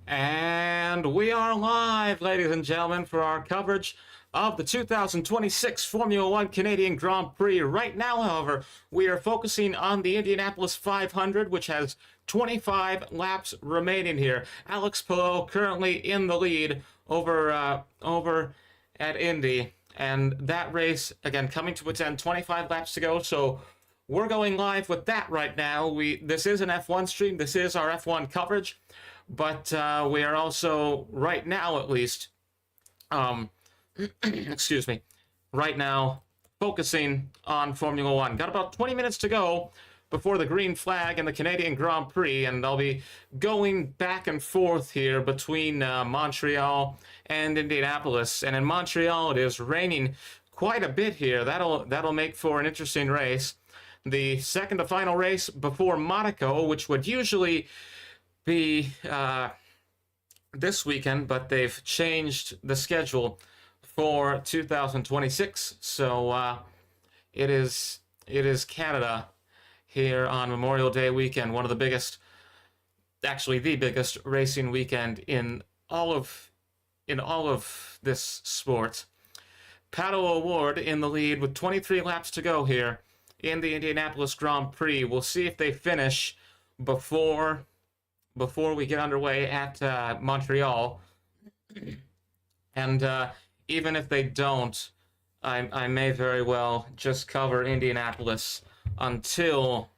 And we are live, ladies and gentlemen, for our coverage of the 2026 Formula One Canadian Grand Prix. Right now, however, we are focusing on the Indianapolis 500, which has 25 laps remaining here. Alex Palou currently in the lead over at Indy. And that race, again, coming to its end, 25 laps to go. So we're going live with that right now. This is an F1 stream. This is our F1 coverage. But we are also, right now at least, excuse me, right now focusing on Formula One. Got about 20 minutes to go before the green flag and the Canadian Grand Prix, and I'll be going back and forth here between Montreal and Indianapolis. And in Montreal, it is raining quite a bit here. That'll make for an interesting race. The second to final race before Monaco, which would usually be this weekend, but they've changed the schedule for 2026. So it is Canada here on Memorial Day weekend, one of the biggest, actually the biggest racing weekend in all of this sport. Pato O'Ward in the lead with 23 laps to go here in the Indianapolis Grand Prix. We'll see if they finish before we get underway at Montreal. And even if they don't, I may very well just cover Indianapolis until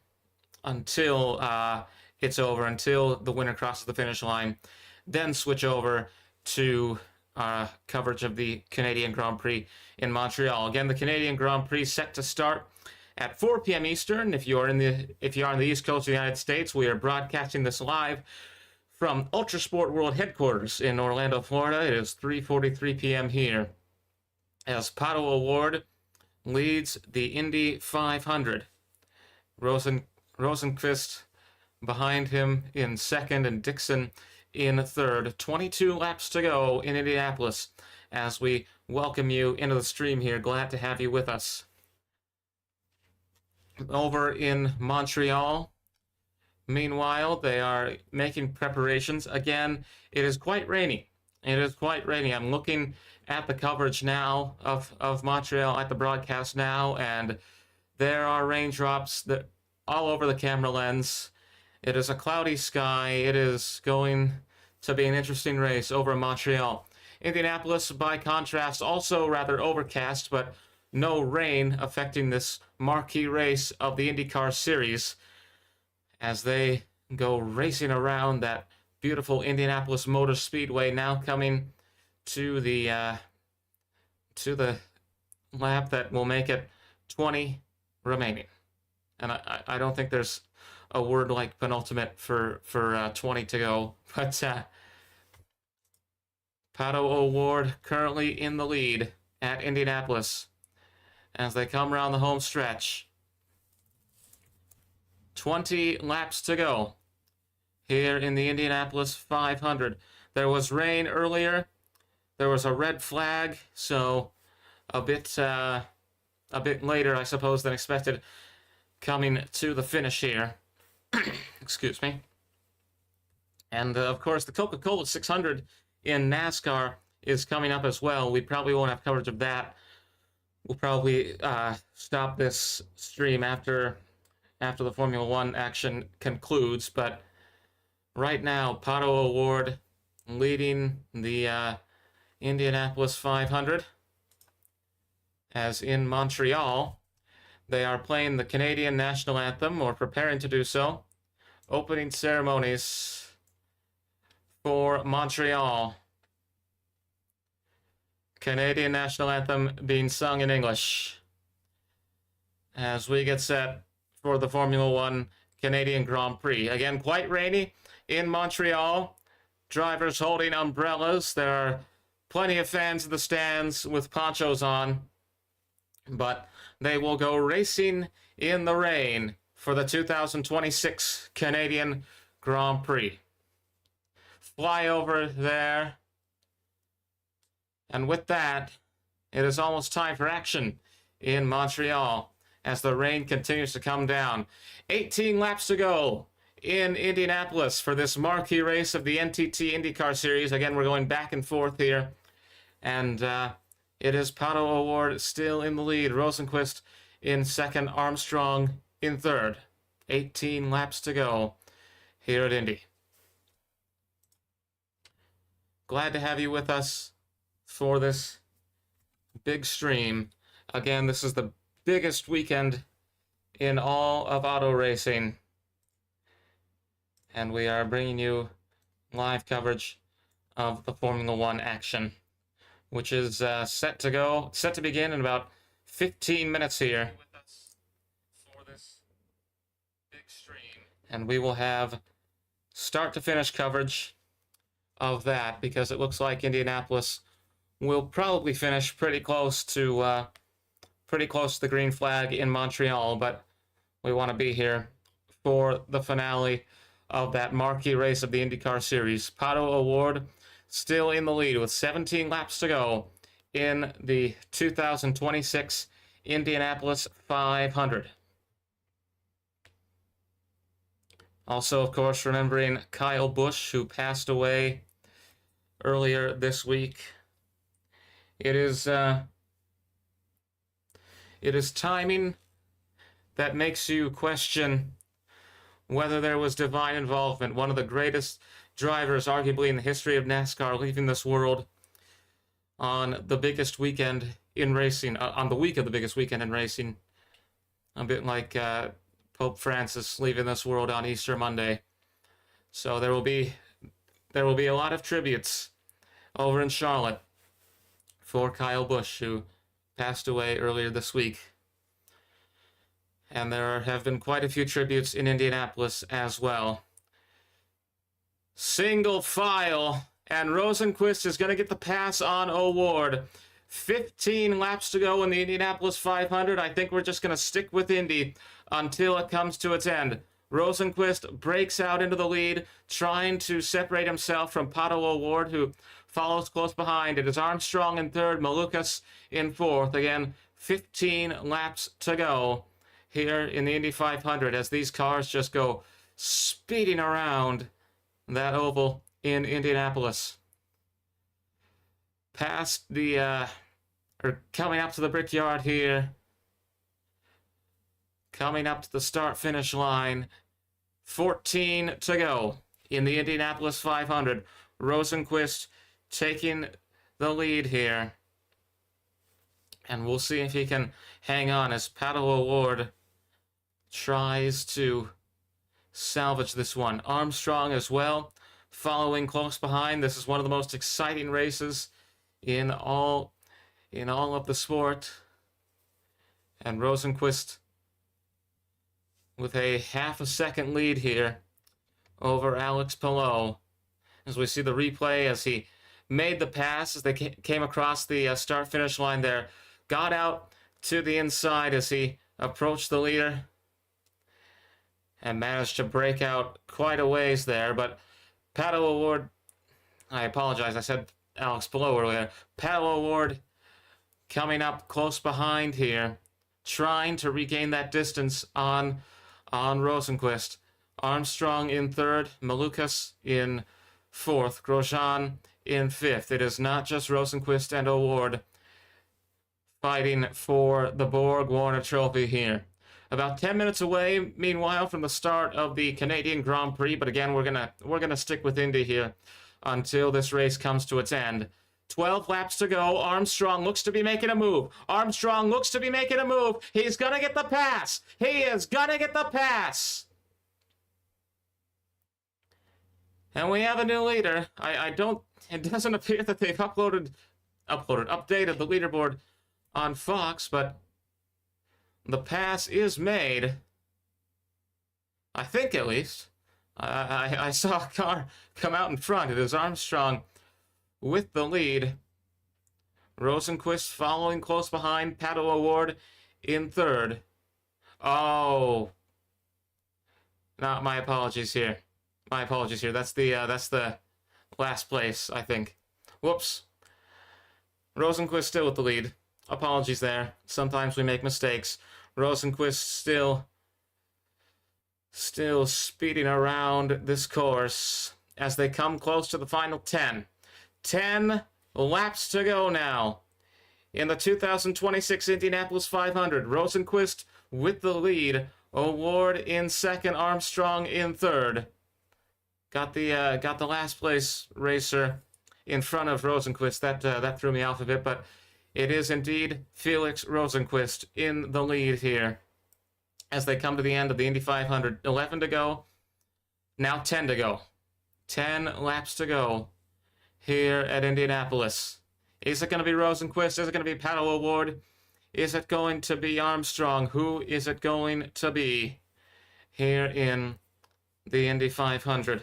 it's over, until the winner crosses the finish line, then switch over to coverage of the Canadian Grand Prix in Montreal. Again, the Canadian Grand Prix set to start at 4 p.m. Eastern. If you are on the East Coast of the United States, we are broadcasting this live from Ultrasport World Headquarters in Orlando, Florida. It is 3:43 p.m. here as Pato O'Ward leads the Indy 500. Rosenqvist behind him in second and Dixon in third. 22 laps to go in Indianapolis as we welcome you into the stream here. Glad to have you with us. Over in Montreal, meanwhile, they are making preparations. Again, it is quite rainy. It is quite rainy. I'm looking at the coverage now of Montreal at the broadcast now, and there are raindrops all over the camera lens. It is a cloudy sky. It is going to be an interesting race over in Montreal. Indianapolis, by contrast, also rather overcast, but no rain affecting this marquee race of the IndyCar Series as they go racing around that beautiful Indianapolis Motor Speedway, now coming to the lap that will make it 20 remaining. And I don't think there's a word like penultimate for 20 to go, but Pato O'Ward currently in the lead at Indianapolis as they come around the home stretch. 20 laps to go here in the Indianapolis 500. There was rain earlier. There was a red flag, so a bit later, I suppose, than expected, coming to the finish here. Excuse me. And of course, the Coca-Cola 600 in NASCAR is coming up as well. We probably won't have coverage of that. We'll probably stop this stream after the Formula One action concludes. But right now, Pato O'Ward leading the Indianapolis 500. As in Montreal, they are playing the Canadian National Anthem, or preparing to do so. Opening ceremonies for Montreal. Canadian National Anthem being sung in English as we get set for the Formula One Canadian Grand Prix. Again, quite rainy in Montreal. Drivers holding umbrellas. There are plenty of fans in the stands with ponchos on, but they will go racing in the rain for the 2026 Canadian Grand Prix. Flyover there. And with that, it is almost time for action in Montreal as the rain continues to come down. 18 laps to go in Indianapolis for this marquee race of the NTT IndyCar Series. Again, we're going back and forth here. And it is Pato O'Ward still in the lead. Rosenqvist in second. Armstrong in third. 18 laps to go here at Indy. Glad to have you with us for this big stream. Again, this is the biggest weekend in all of auto racing. And we are bringing you live coverage of the Formula One action, which is set to begin in about 15 minutes here. With us for this big stream. And we will have start to finish coverage of that, because it looks like Indianapolis will probably finish pretty close to the green flag in Montreal, but we want to be here for the finale of that marquee race of the IndyCar Series. Pato O'Ward still in the lead with 17 laps to go in the 2026 Indianapolis 500. Also, of course, remembering Kyle Busch, who passed away earlier this week. It is timing that makes you question whether there was divine involvement. One of the greatest drivers, arguably, in the history of NASCAR, leaving this world on the biggest weekend in racing, on the week of the biggest weekend in racing. A bit like Pope Francis leaving this world on Easter Monday. So there will be a lot of tributes over in Charlotte for Kyle Busch, who passed away earlier this week. And there have been quite a few tributes in Indianapolis as well. Single file, and Rosenqvist is going to get the pass on O'Ward. 15 laps to go in the Indianapolis 500. I think we're just going to stick with Indy until it comes to its end. Rosenqvist breaks out into the lead, trying to separate himself from Pato O'Ward, who follows close behind. It is Armstrong in third, Malukas in fourth. Again, 15 laps to go here in the Indy 500 as these cars just go speeding around that oval in Indianapolis. Past the, coming up to the Brickyard here. Coming up to the start-finish line. 14 to go in the Indianapolis 500. Rosenqvist taking the lead here. And we'll see if he can hang on as Pato O'Ward tries to salvage this one. Armstrong as well, following close behind. This is one of the most exciting races in all of the sport. And Rosenqvist with a half a second lead here over Alex Palou. As we see the replay, as he made the pass, as they came across the start-finish line there, got out to the inside as he approached the leader and managed to break out quite a ways there. But Pato O'Ward, I apologize, I said Alex Palou earlier. Pato O'Ward coming up close behind here, trying to regain that distance on Rosenqvist. Armstrong in third, Malukas in fourth, Grosjean in fifth. It is not just Rosenqvist and O'Ward fighting for the Borg Warner Trophy here. About 10 minutes away, meanwhile, from the start of the Canadian Grand Prix, but again, we're gonna stick with Indy here until this race comes to its end. 12 laps to go. Armstrong looks to be making a move. Armstrong looks to be making a move. He's gonna get the pass. He is gonna get the pass. And we have a new leader. It doesn't appear that they've updated the leaderboard on Fox, but the pass is made. I think, at least. I saw a car come out in front. It is Armstrong with the lead. Rosenqvist following close behind. Pato O'Ward in third. Oh. Not my apologies here. My apologies here. That's the last place, I think. Whoops. Rosenqvist still with the lead. Apologies there. Sometimes we make mistakes. Rosenqvist still Still speeding around this course as they come close to the final 10. 10 laps to go now in the 2026 Indianapolis 500. Rosenqvist with the lead. Award in second. Armstrong in third. Got the last place racer in front of Rosenqvist. That threw me off a bit, but it is indeed Felix Rosenqvist in the lead here as they come to the end of the Indy 500. 11 to go. Now 10 to go. 10 laps to go here at Indianapolis. Is it going to be Rosenqvist? Is it going to be Paddle Award? Is it going to be Armstrong? Who is it going to be here in the Indy 500?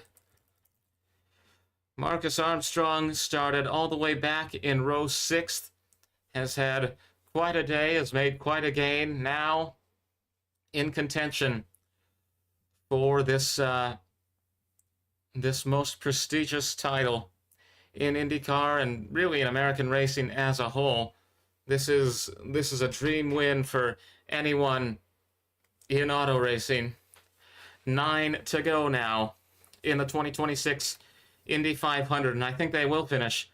Marcus Armstrong started all the way back in row 6th. Has had quite a day, has made quite a gain. Now in contention for this this most prestigious title in IndyCar and really in American racing as a whole. This is a dream win for anyone in auto racing. 9 to go now in the 2026 Indy 500, and I think they will finish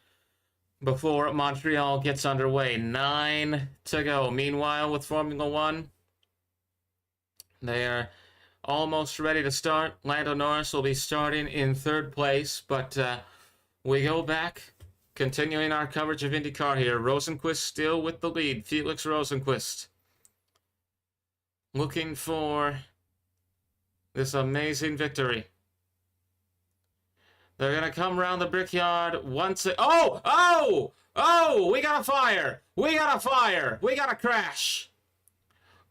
before Montreal gets underway. 9 to go. Meanwhile, with Formula One, they are almost ready to start. Lando Norris will be starting in third place, but we go back, continuing our coverage of IndyCar here. Rosenqvist still with the lead. Felix Rosenqvist looking for this amazing victory. They're going to come around the Brickyard once. Oh! We got a fire! We got a fire! We got a crash!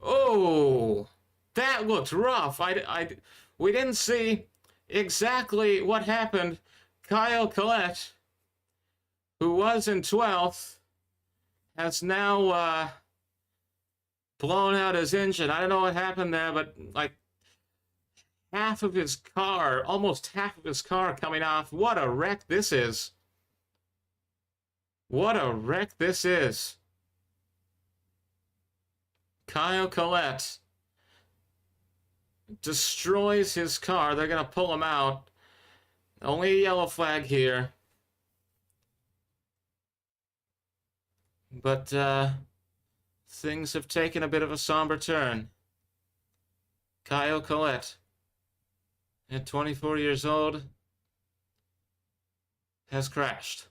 Oh! That looked rough. We didn't see exactly what happened. Kyle Collette, who was in 12th, has now blown out his engine. I don't know what happened there, but like half of his car, almost half of his car coming off. What a wreck this is. What a wreck this is. Kyle Collette destroys his car. They're going to pull him out. Only a yellow flag here. But things have taken a bit of a somber turn. Kyle Collette, at 24 years old, has crashed.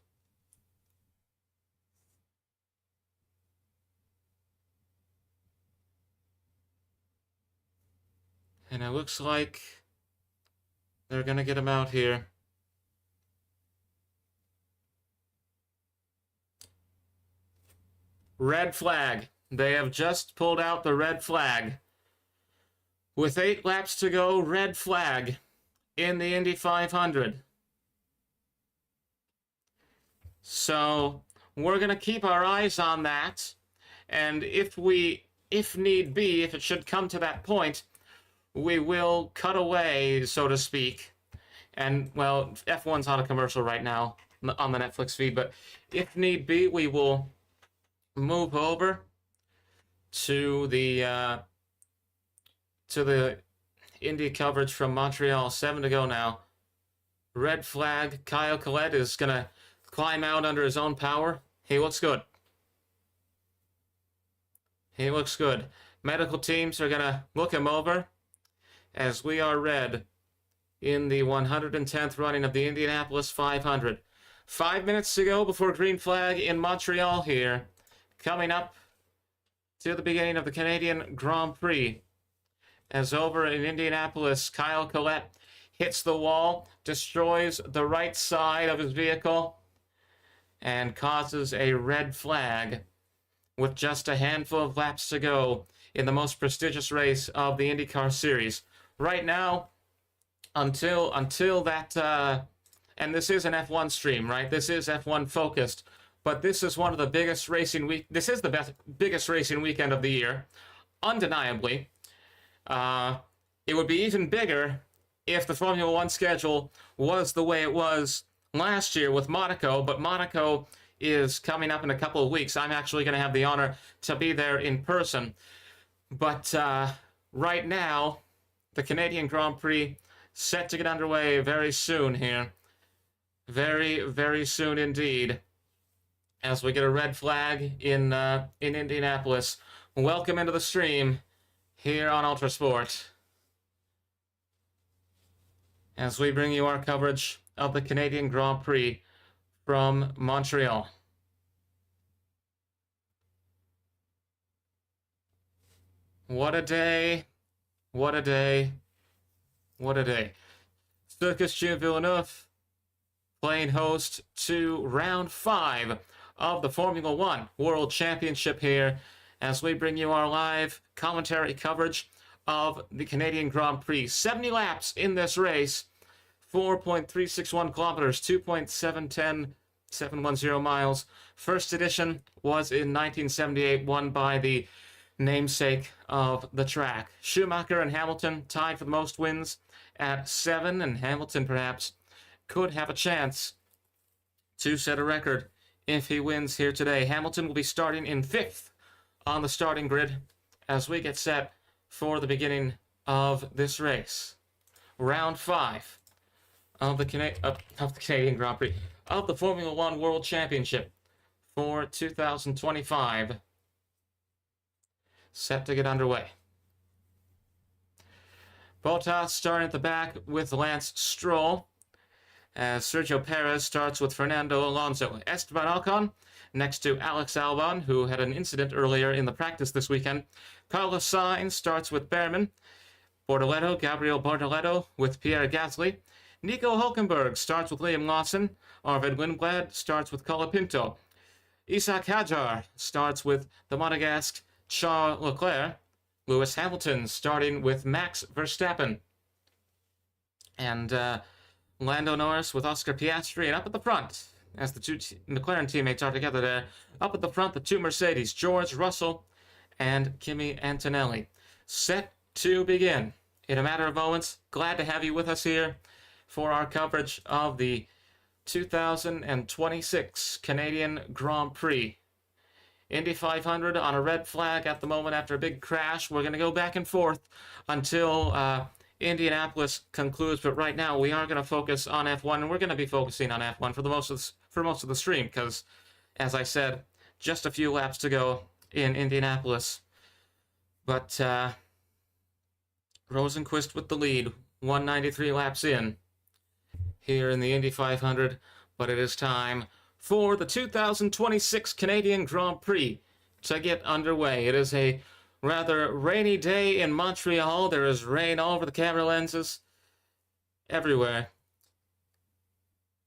And it looks like they're going to get him out here. Red flag. They have just pulled out the red flag. With 8 laps to go, red flag in the Indy 500. So we're going to keep our eyes on that. And if need be, if it should come to that point, we will cut away, so to speak. And, well, F1's on a commercial right now on the Netflix feed, but if need be, we will move over to the Indy coverage from Montreal. 7 to go now. Red flag. Kyle Collette is going to climb out under his own power. He looks good. He looks good. Medical teams are going to look him over as we are red in the 110th running of the Indianapolis 500. 5 minutes to go before green flag in Montreal here. Coming up to the beginning of the Canadian Grand Prix. As over in Indianapolis, Kyle Collette hits the wall, destroys the right side of his vehicle, and causes a red flag with just a handful of laps to go in the most prestigious race of the IndyCar series. Right now, until that, and this is an F1 stream, right? This is F1 focused, but this is one of the biggest racing week. This is the biggest racing weekend of the year, undeniably. It would be even bigger if the Formula One schedule was the way it was last year with Monaco, but Monaco is coming up in a couple of weeks. I'm actually going to have the honor to be there in person. But right now, the Canadian Grand Prix set to get underway very soon here. Very, very soon indeed. As we get a red flag in Indianapolis. Welcome into the stream here on Ultrasport. As we bring you our coverage of the Canadian Grand Prix from Montreal. What a day. What a day. What a day. Circus Jim Villeneuve playing host to round 5 of the Formula One World Championship here as we bring you our live commentary coverage of the Canadian Grand Prix. 70 laps in this race, 4.361 kilometers, 2.710 miles. First edition was in 1978, won by the namesake of the track. Schumacher and Hamilton tied for the most wins at 7, and Hamilton perhaps could have a chance to set a record if he wins here today. Hamilton will be starting in 5th on the starting grid as we get set for the beginning of this race. Round 5 of the Canadian Grand Prix, of the Formula One World Championship for 2025. Set to get underway. Bottas starting at the back with Lance Stroll, as Sergio Perez starts with Fernando Alonso. Esteban Ocon next to Alex Albon, who had an incident earlier in the practice this weekend. Carlos Sainz starts with Behrman. Gabriel Bortoleto with Pierre Gasly. Nico Hulkenberg starts with Liam Lawson. Arvid Lindblad starts with Colapinto. Isaac Hadjar starts with the Monegasque Charles Leclerc. Lewis Hamilton starting with Max Verstappen. And Lando Norris with Oscar Piastri. And up at the front, as the two McLaren teammates are together there, up at the front, the two Mercedes, George Russell and Kimi Antonelli. Set to begin in a matter of moments. Glad to have you with us here for our coverage of the 2026 Canadian Grand Prix. Indy 500 on a red flag at the moment after a big crash. We're going to go back and forth until Indianapolis concludes, but right now we are going to focus on F1, and we're going to be focusing on F1 for most of the stream, because, as I said, just a few laps to go in Indianapolis. But Rosenqvist with the lead, 193 laps in here in the Indy 500, but it is time for the 2026 Canadian Grand Prix to get underway. It is a rather rainy day in Montreal. There is rain all over the camera lenses, everywhere.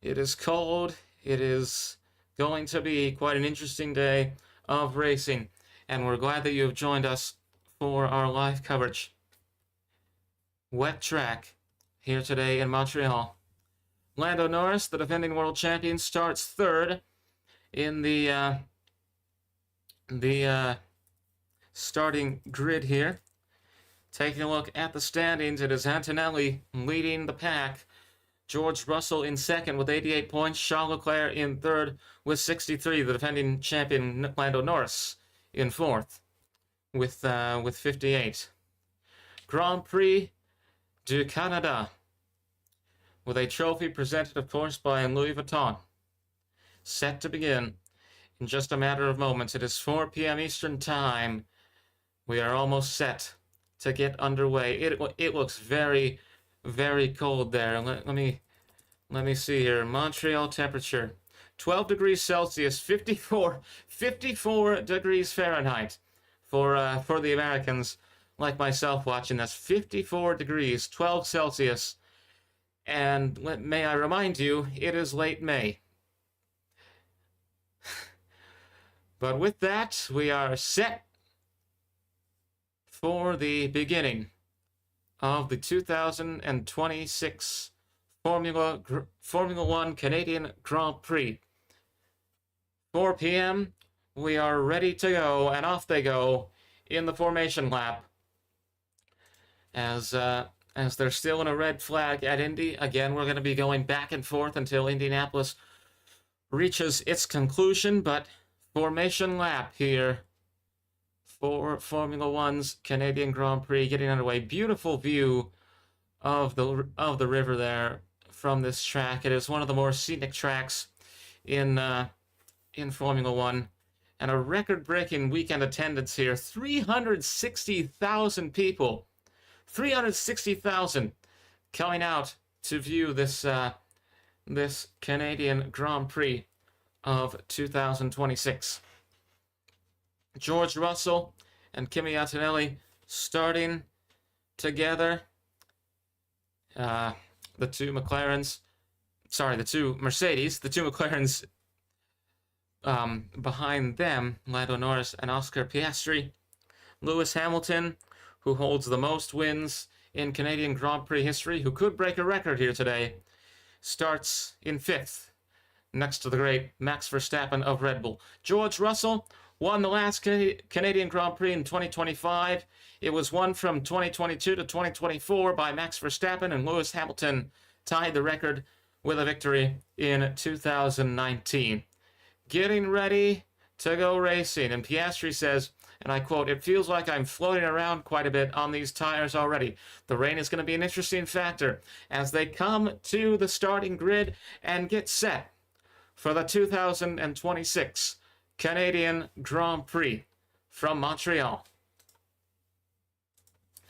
It is cold. It is going to be quite an interesting day of racing, and we're glad that you have joined us for our live coverage. Wet track here today in Montreal. Lando Norris, the defending world champion, starts 3rd in the starting grid here. Taking a look at the standings, it is Antonelli leading the pack. George Russell in 2nd with 88 points. Charles Leclerc in 3rd with 63. The defending champion Lando Norris in 4th with 58. Grand Prix du Canada, with a trophy presented, of course, by Louis Vuitton. Set to begin in just a matter of moments. It is 4 p.m. Eastern Time. We are almost set to get underway. It looks very, very cold there. Let me see here. Montreal temperature, 12 degrees Celsius, 54 degrees Fahrenheit for the Americans like myself watching this. 54 degrees, 12 Celsius. And may I remind you, it is late May. But with that, we are set for the beginning of the 2026 Formula One Canadian Grand Prix. 4 p.m., we are ready to go, and off they go in the formation lap. As they're still in a red flag at Indy. Again, we're going to be going back and forth until Indianapolis reaches its conclusion, but formation lap here for Formula One's Canadian Grand Prix getting underway. Beautiful view of the river there from this track. It is one of the more scenic tracks in Formula One, and a record-breaking weekend attendance here. 360,000 people, 360,000 coming out to view this this Canadian Grand Prix of 2026. George Russell and Kimi Antonelli starting together. The two Mercedes, the two McLarens behind them, Lando Norris and Oscar Piastri. Lewis Hamilton, who holds the most wins in Canadian Grand Prix history, who could break a record here today, starts in 5th, next to the great Max Verstappen of Red Bull. George Russell won the last Canadian Grand Prix in 2025. It was won from 2022 to 2024 by Max Verstappen, and Lewis Hamilton tied the record with a victory in 2019. Getting ready to go racing, and Piastri says, and I quote, "It feels like I'm floating around quite a bit on these tires already. The rain is going to be an interesting factor as they come to the starting grid and get set for the 2026 Canadian Grand Prix from Montreal."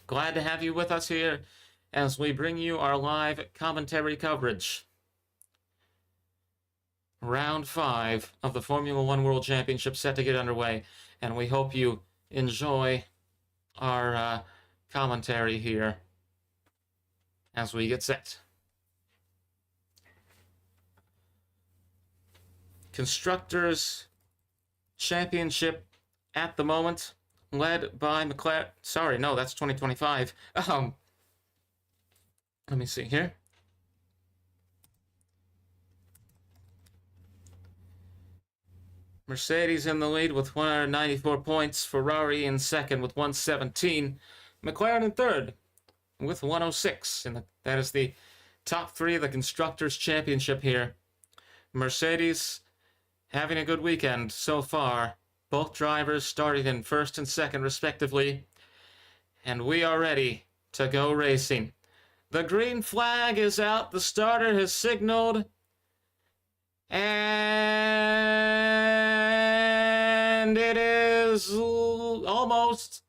Glad to have you with us here as we bring you our live commentary coverage. Round 5 of the Formula One World Championship set to get underway, and we hope you enjoy our commentary here as we get set. Constructors Championship at the moment, led by McLaren. Sorry, no, that's 2025. Let me see here. Mercedes in the lead with 194 points. Ferrari in second with 117. McLaren in third with 106. And that is the top 3 of the Constructors' Championship here. Mercedes having a good weekend so far. Both drivers started in first and second respectively. And we are ready to go racing. The green flag is out. The starter has signaled. And it is almost.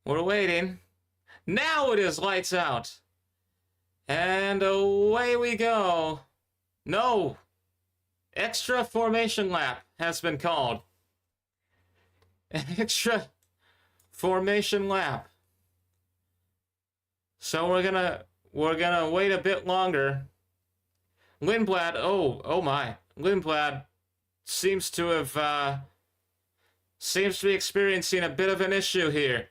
We're waiting. Now it is lights out. And away we go. No. Extra formation lap has been called. An extra formation lap. So we're gonna wait a bit longer. Lindblad, oh my. Lindblad seems to be experiencing a bit of an issue here.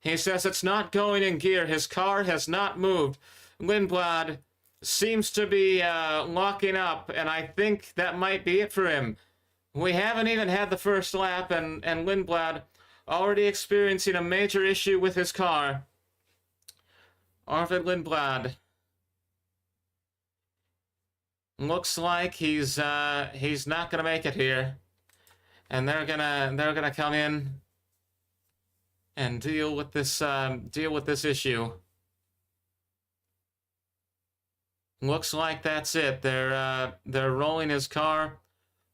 He says it's not going in gear. His car has not moved. Lindblad seems to be locking up, and I think that might be it for him. We haven't even had the first lap, and Lindblad already experiencing a major issue with his car. Arvid Lindblad looks like he's not gonna make it here, and they're gonna come in and deal with this issue. Looks like that's it. They're rolling his car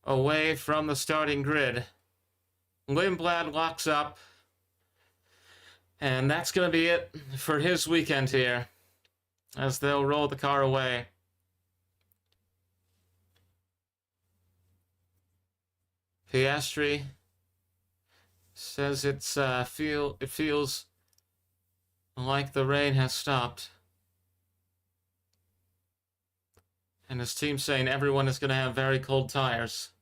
away from the starting grid. Lindblad locks up, and that's going to be it for his weekend here, as they'll roll the car away. Piastri says it feels like the rain has stopped. And his team saying everyone is going to have very cold tires.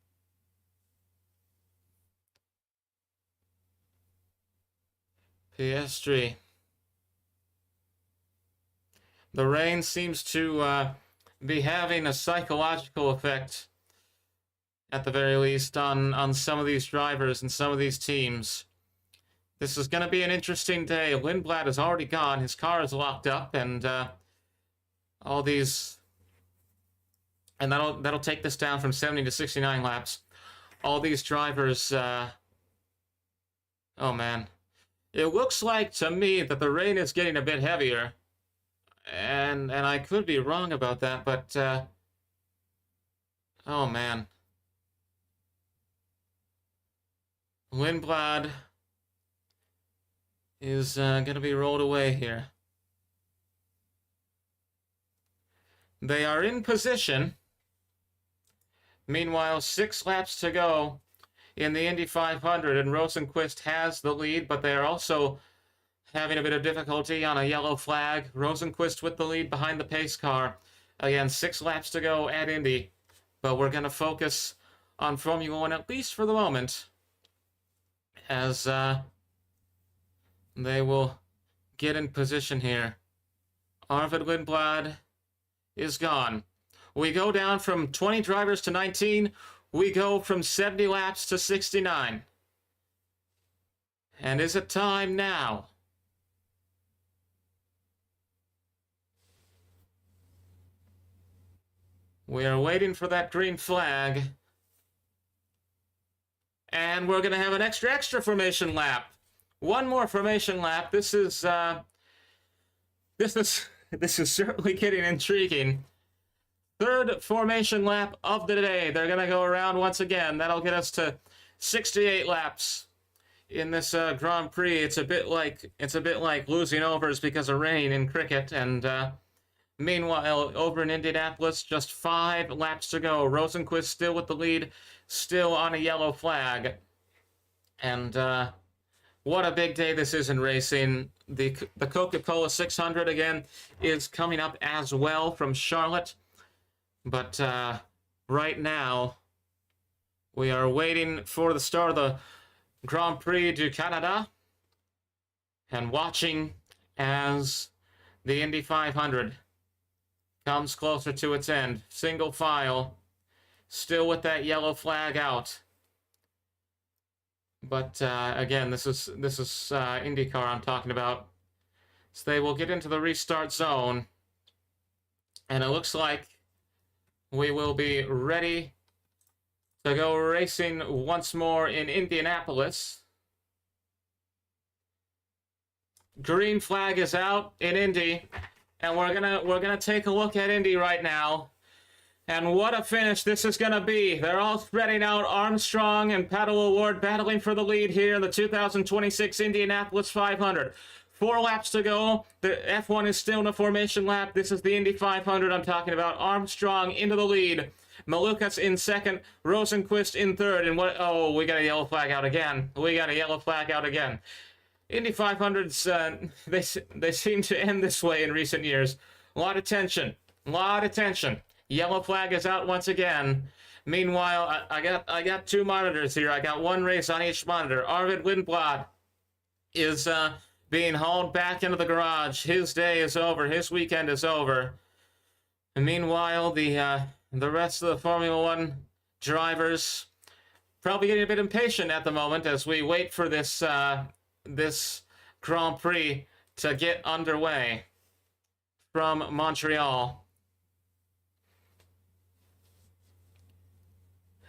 Piastri. The rain seems to be having a psychological effect, at the very least, on some of these drivers and some of these teams. This is going to be an interesting day. Lindblad is already gone. His car is locked up, and all these... And that'll take this down from 70 to 69 laps. all these drivers, oh man. It looks like to me that the rain is getting a bit heavier. And I could be wrong about that, but, oh man. Lindblad is going to be rolled away here. They are in position. Meanwhile, 6 laps to go in the Indy 500, and Rosenqvist has the lead, but they are also having a bit of difficulty on a yellow flag. Rosenqvist with the lead behind the pace car. Again, 6 laps to go at Indy, but we're going to focus on Formula 1, at least for the moment, as they will get in position here. Arvid Lindblad is gone. We go down from 20 drivers to 19. We go from 70 laps to 69. And is it time now? We are waiting for that green flag. And we're going to have an extra formation lap. One more formation lap. This is certainly getting intriguing. 3rd formation lap of the day. They're going to go around once again. That'll get us to 68 laps in this Grand Prix. It's a bit like losing overs because of rain in cricket. And meanwhile, over in Indianapolis, just 5 laps to go. Rosenqvist still with the lead, still on a yellow flag. And what a big day this is in racing. The Coca-Cola 600 again is coming up as well from Charlotte. But right now, we are waiting for the start of the Grand Prix du Canada and watching as the Indy 500 comes closer to its end. Single file, still with that yellow flag out. But again, this is IndyCar I'm talking about. So they will get into the restart zone, and it looks like we will be ready to go racing once more in Indianapolis. Green flag is out in Indy, and we're gonna take a look at Indy right now. And what a finish this is gonna be. They're all spreading out. Armstrong and Paddle Award battling for the lead here in the 2026 Indianapolis 500. 4 laps to go. The F1 is still in a formation lap. This is the Indy 500 I'm talking about. Armstrong into the lead. Malukas in 2nd. Rosenqvist in 3rd. And what? Oh, we got a yellow flag out again. We got a yellow flag out again. Indy 500s, they seem to end this way in recent years. A lot of tension. A lot of tension. Yellow flag is out once again. Meanwhile, I got 2 monitors here. I got 1 race on each monitor. Arvid Lindblad is being hauled back into the garage. His day is over. His weekend is over. And meanwhile, the rest of the Formula 1 drivers probably getting a bit impatient at the moment as we wait for this this Grand Prix to get underway from Montreal.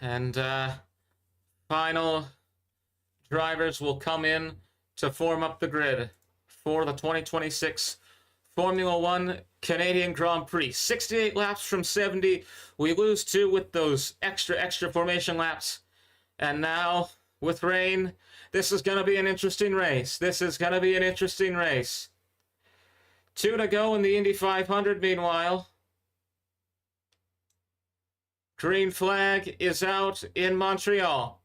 And final drivers will come in to form up the grid for the 2026 Formula 1 Canadian Grand Prix. 68 laps from 70. We lose 2 with those extra formation laps. And now, with rain, this is going to be an interesting race. This is going to be an interesting race. 2 to go in the Indy 500, meanwhile. Green flag is out in Montreal.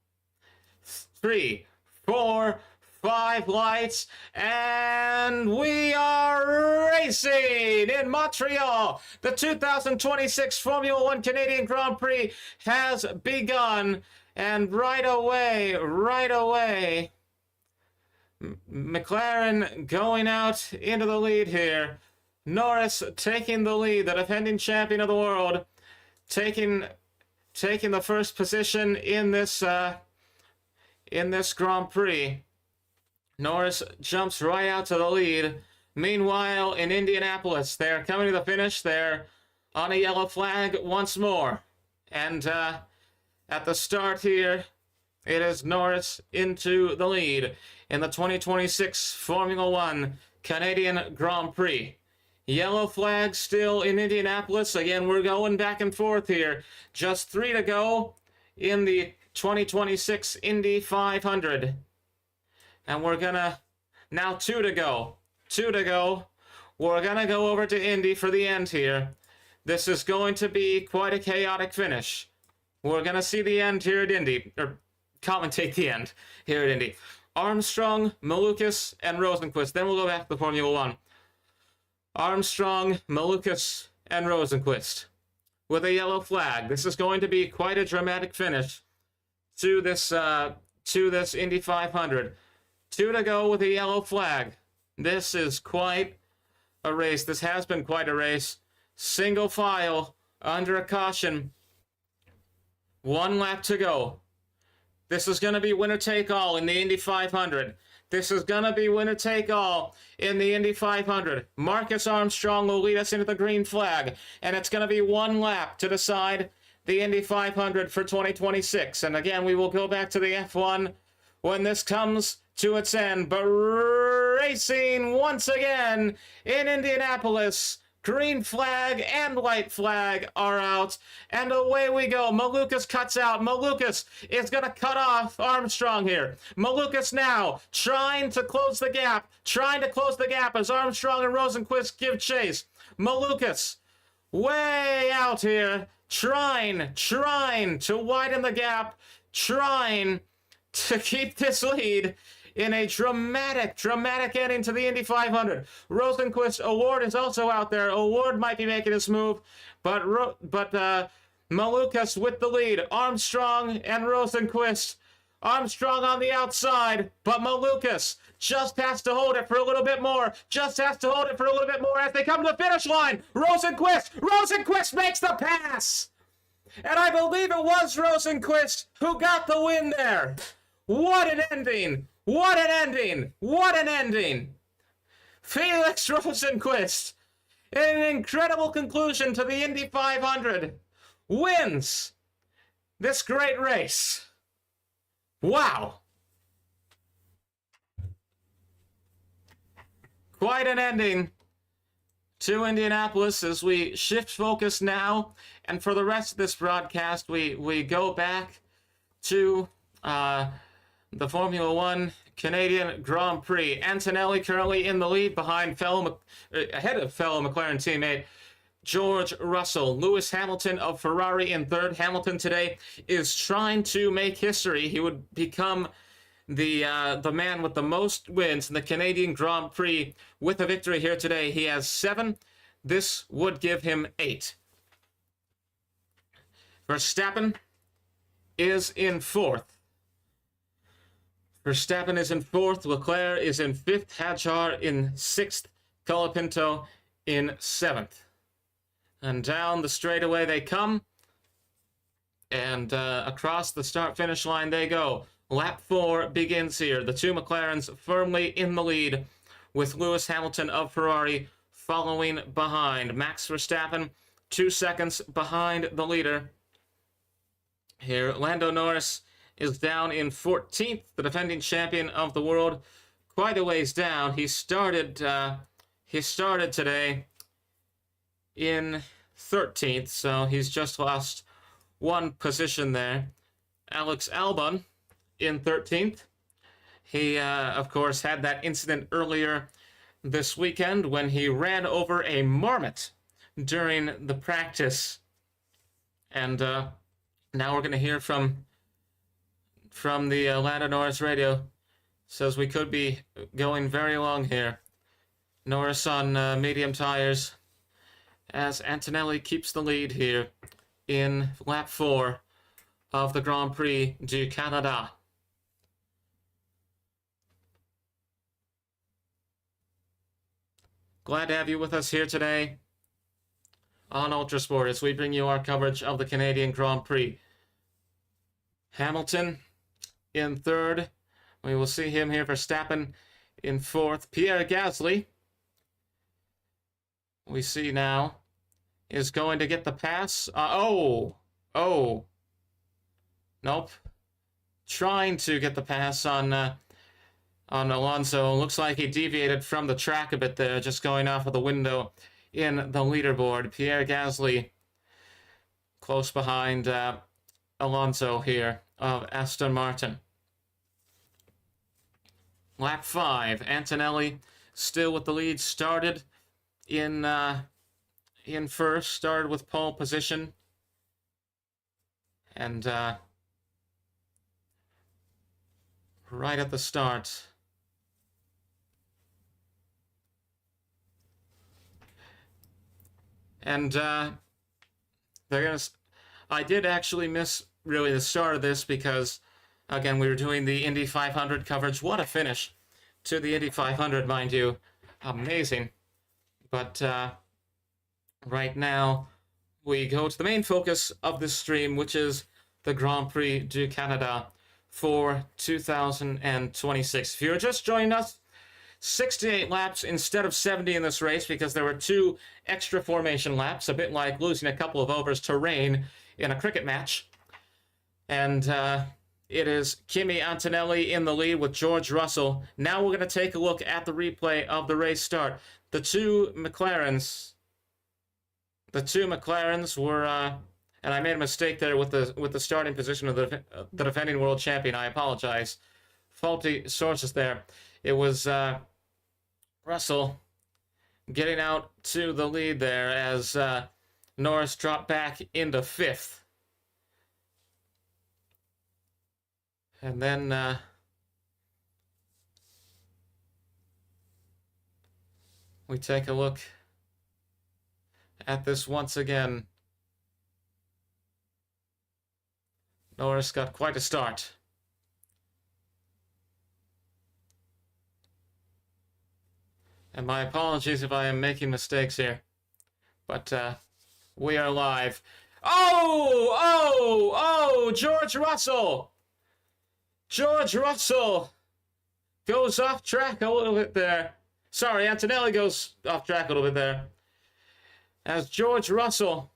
3, 4, 5 lights, and we are racing in Montreal. The 2026 Formula 1 Canadian Grand Prix has begun, and right away, McLaren going out into the lead here. Norris taking the lead, the defending champion of the world, taking the first position in this Grand Prix. Norris jumps right out to the lead. Meanwhile, in Indianapolis, they're coming to the finish. They're on a yellow flag once more. And at the start here It is Norris into the lead in the 2026 Formula One Canadian Grand Prix. Yellow flag still in Indianapolis. Again, we're going back and forth here. Just 3 to go in the 2026 Indy 500. And we're gonna, now 2 to go. 2 to go. We're gonna go over to Indy for the end here. This is going to be quite a chaotic finish. We're gonna see the end here at Indy, or commentate the end here at Indy. Armstrong, Malukas, and Rosenqvist. Then we'll go back to the Formula One. Armstrong, Malukas, and Rosenqvist with a yellow flag. This is going to be quite a dramatic finish to this Indy 500. 2 to go with a yellow flag. This is quite a race. This has been quite a race. Single file under a caution. 1 lap to go. This is going to be winner take all in the Indy 500. This is going to be winner take all in the Indy 500. Marcus Armstrong will lead us into the green flag, and it's going to be 1 lap to decide the Indy 500 for 2026. And again, we will go back to the F1 when this comes to its end. But racing once again in Indianapolis. Green flag and white flag are out, and away we go. Malukas cuts out. Malukas is going to cut off Armstrong here. Malukas now trying to close the gap, as Armstrong and Rosenqvist give chase. Malukas way out here, trying to widen the gap, trying to keep this lead in a dramatic ending to the Indy 500. Rosenqvist, Award is also out there. Award might be making his move, but Malukas with the lead. Armstrong and Rosenqvist. Armstrong on the outside, but Malukas just has to hold it for a little bit more. As they come to the finish line. Rosenqvist makes the pass. And I believe it was Rosenqvist who got the win there. What an ending. What an ending. Felix Rosenqvist, in an incredible conclusion to the Indy 500, wins this great race. Wow. Quite an ending to Indianapolis as we shift focus now. And for the rest of this broadcast, we go back to the Formula One Canadian Grand Prix. Antonelli currently in the lead ahead of fellow McLaren teammate George Russell. Lewis Hamilton of Ferrari in third. Hamilton today is trying to make history. He would become the man with the most wins in the Canadian Grand Prix with a victory here today. He has 7. This would give him 8. Verstappen is in 4th. Verstappen is in 4th, Leclerc is in 5th, Hadjar in 6th, Colapinto in 7th. And down the straightaway they come, and across the start-finish line they go. Lap 4 begins here. The 2 McLarens firmly in the lead, with Lewis Hamilton of Ferrari following behind. Max Verstappen 2 seconds behind the leader. Here, Lando Norris is down in 14th, the defending champion of the world. Quite a ways down. He started today in 13th, so he's just lost 1 position there. Alex Albon in 13th. He, of course, had that incident earlier this weekend when he ran over a marmot during the practice. And now we're going to hear from the Lando Norris radio. Says we could be going very long here. Norris on medium tires as Antonelli keeps the lead here in lap 4 of the Grand Prix du Canada. Glad to have you with us here today on Ultrasport as we bring you our coverage of the Canadian Grand Prix. Hamilton in 3rd. We will see him here. Verstappen in 4th. Pierre Gasly, we see now, is going to get the pass. Nope. trying to get the pass on Alonso. Looks like he deviated from the track a bit there, just going off of the window in the leaderboard. Pierre Gasly close behind Alonso here of Aston Martin. Lap 5, Antonelli still with the lead, started in first, started with pole position, and right at the start, and they're gonna. I did actually miss really the start of this because, again, we were doing the Indy 500 coverage. What a finish to the Indy 500, mind you. Amazing. But right now, we go to the main focus of this stream, which is the Grand Prix du Canada for 2026. If you're just joining us, 68 laps instead of 70 in this race because there were 2 extra formation laps, a bit like losing a couple of overs to rain in a cricket match. And it is Kimi Antonelli in the lead with George Russell. Now we're going to take a look at the replay of the race start. The two McLarens were, and I made a mistake there with the starting position of the defending world champion. I apologize. Faulty sources there. It was Russell getting out to the lead there as Norris dropped back into 5th. And then we take a look at this once again. Norris got quite a start. And my apologies if I am making mistakes here. But we are live. Oh, George Russell! George Russell goes off track a little bit there. Sorry, Antonelli goes off track a little bit there. As George Russell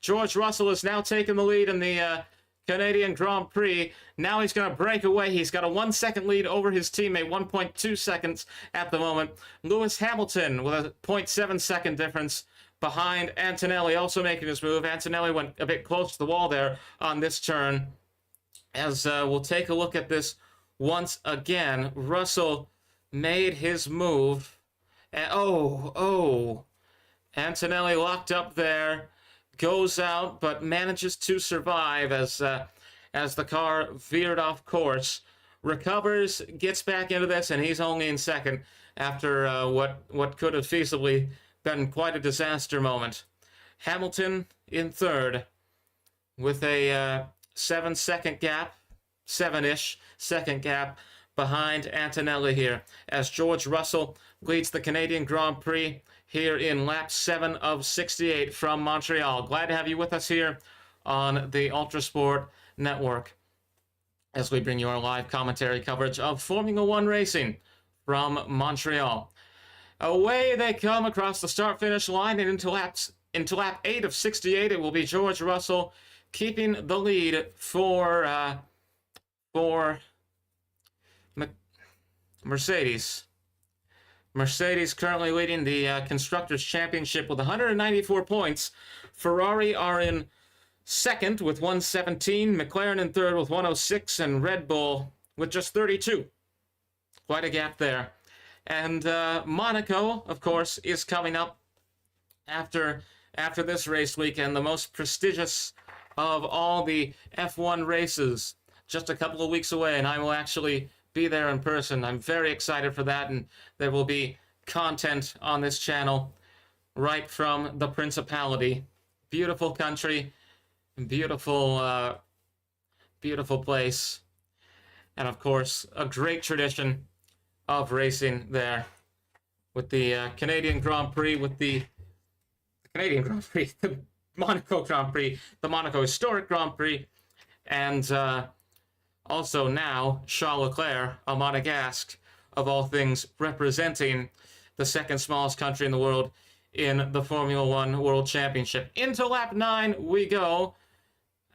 is now taking the lead in the Canadian Grand Prix. Now he's going to break away. He's got a 1 second lead over his teammate, 1.2 seconds at the moment. Lewis Hamilton with a 0.7 second difference behind Antonelli, also making his move. Antonelli went a bit close to the wall there on this turn. As we'll take a look at this once again, Russell made his move. And, Antonelli locked up there, goes out, but manages to survive as the car veered off course. Recovers, gets back into this, and he's only in second after what could have feasibly been quite a disaster moment. Hamilton in third with a 7-second gap, 7-ish second gap behind Antonelli here, as George Russell leads the Canadian Grand Prix here in lap 7 of 68 from Montreal. Glad to have you with us here on the Ultrasport Network as we bring you our live commentary coverage of Formula One racing from Montreal. Away they come across the start-finish line, and into lap 8 of 68, it will be George Russell keeping the lead for Mercedes. Mercedes currently leading the Constructors' Championship with 194 points. Ferrari are in second with 117, McLaren in third with 106, and Red Bull with just 32. Quite a gap there. And Monaco, of course, is coming up after this race weekend, the most prestigious of all the F1 races, just a couple of weeks away, and I will actually be there in person. I'm very excited for that, and there will be content on this channel right from the Principality. Beautiful country, beautiful place, and of course a great tradition of racing there with the Canadian Grand Prix, with the Canadian Grand Prix, the Monaco Grand Prix, the Monaco Historic Grand Prix, and also now Charles Leclerc, a Monegasque, of all things, representing the second smallest country in the world in the Formula One World Championship. Into lap 9 we go.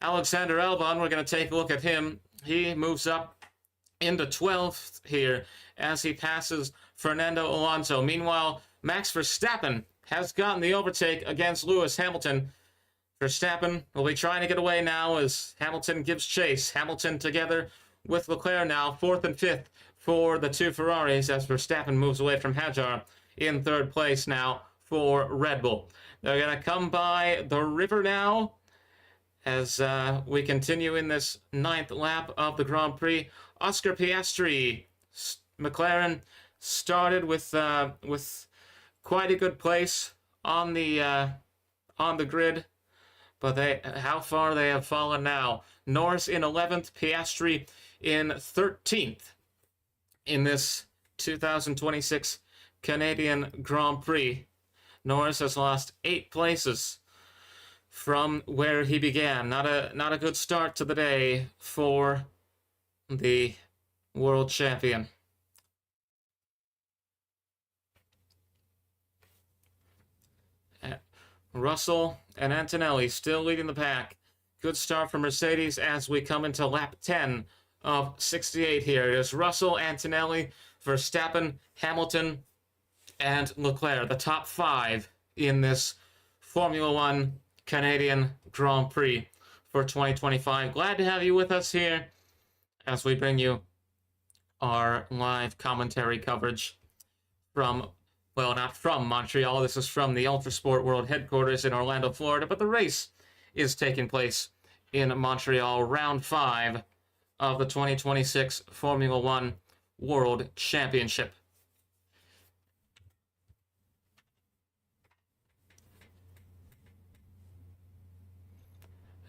Alexander Albon, we're going to take a look at him he moves up into 12th here as he passes Fernando Alonso. Meanwhile, Max Verstappen has gotten the overtake against Lewis Hamilton. Verstappen will be trying to get away now as Hamilton gives chase. Hamilton together with Leclerc now, 4th and 5th for the two Ferraris as Verstappen moves away from Hajar in 3rd place now for Red Bull. They're going to come by the river now as we continue in this 9th lap of the Grand Prix. Oscar Piastri, McLaren, started with quite a good place on the grid, but how far they have fallen now. Norris in 11th, Piastri in 13th in this 2026 Canadian Grand Prix. Norris has lost 8 places from where he began. Not a good start to the day for the world champion. Russell and Antonelli still leading the pack. Good start for Mercedes as we come into lap 10 of 68 here. It is Russell, Antonelli, Verstappen, Hamilton, and Leclerc, the top 5 in this Formula One Canadian Grand Prix for 2025. Glad to have you with us here as we bring you our live commentary coverage from, well, not from Montreal. This is from the Ultrasport World headquarters in Orlando, Florida, but the race is taking place in Montreal, round 5 of the 2026 Formula One World Championship.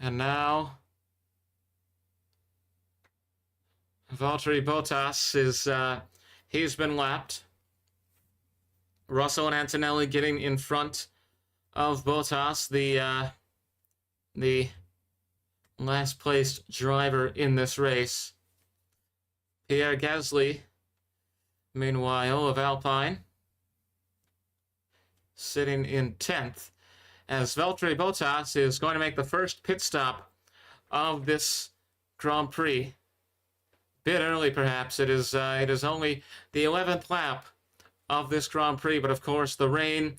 And now, Valtteri Bottas is, he's been lapped. Russell and Antonelli getting in front of Bottas, the last placed driver in this race. Pierre Gasly, meanwhile, of Alpine, sitting in 10th. As Valtteri Bottas is going to make the first pit stop of this Grand Prix. Bit early, perhaps. It is only the 11th lap of this Grand Prix, but of course the rain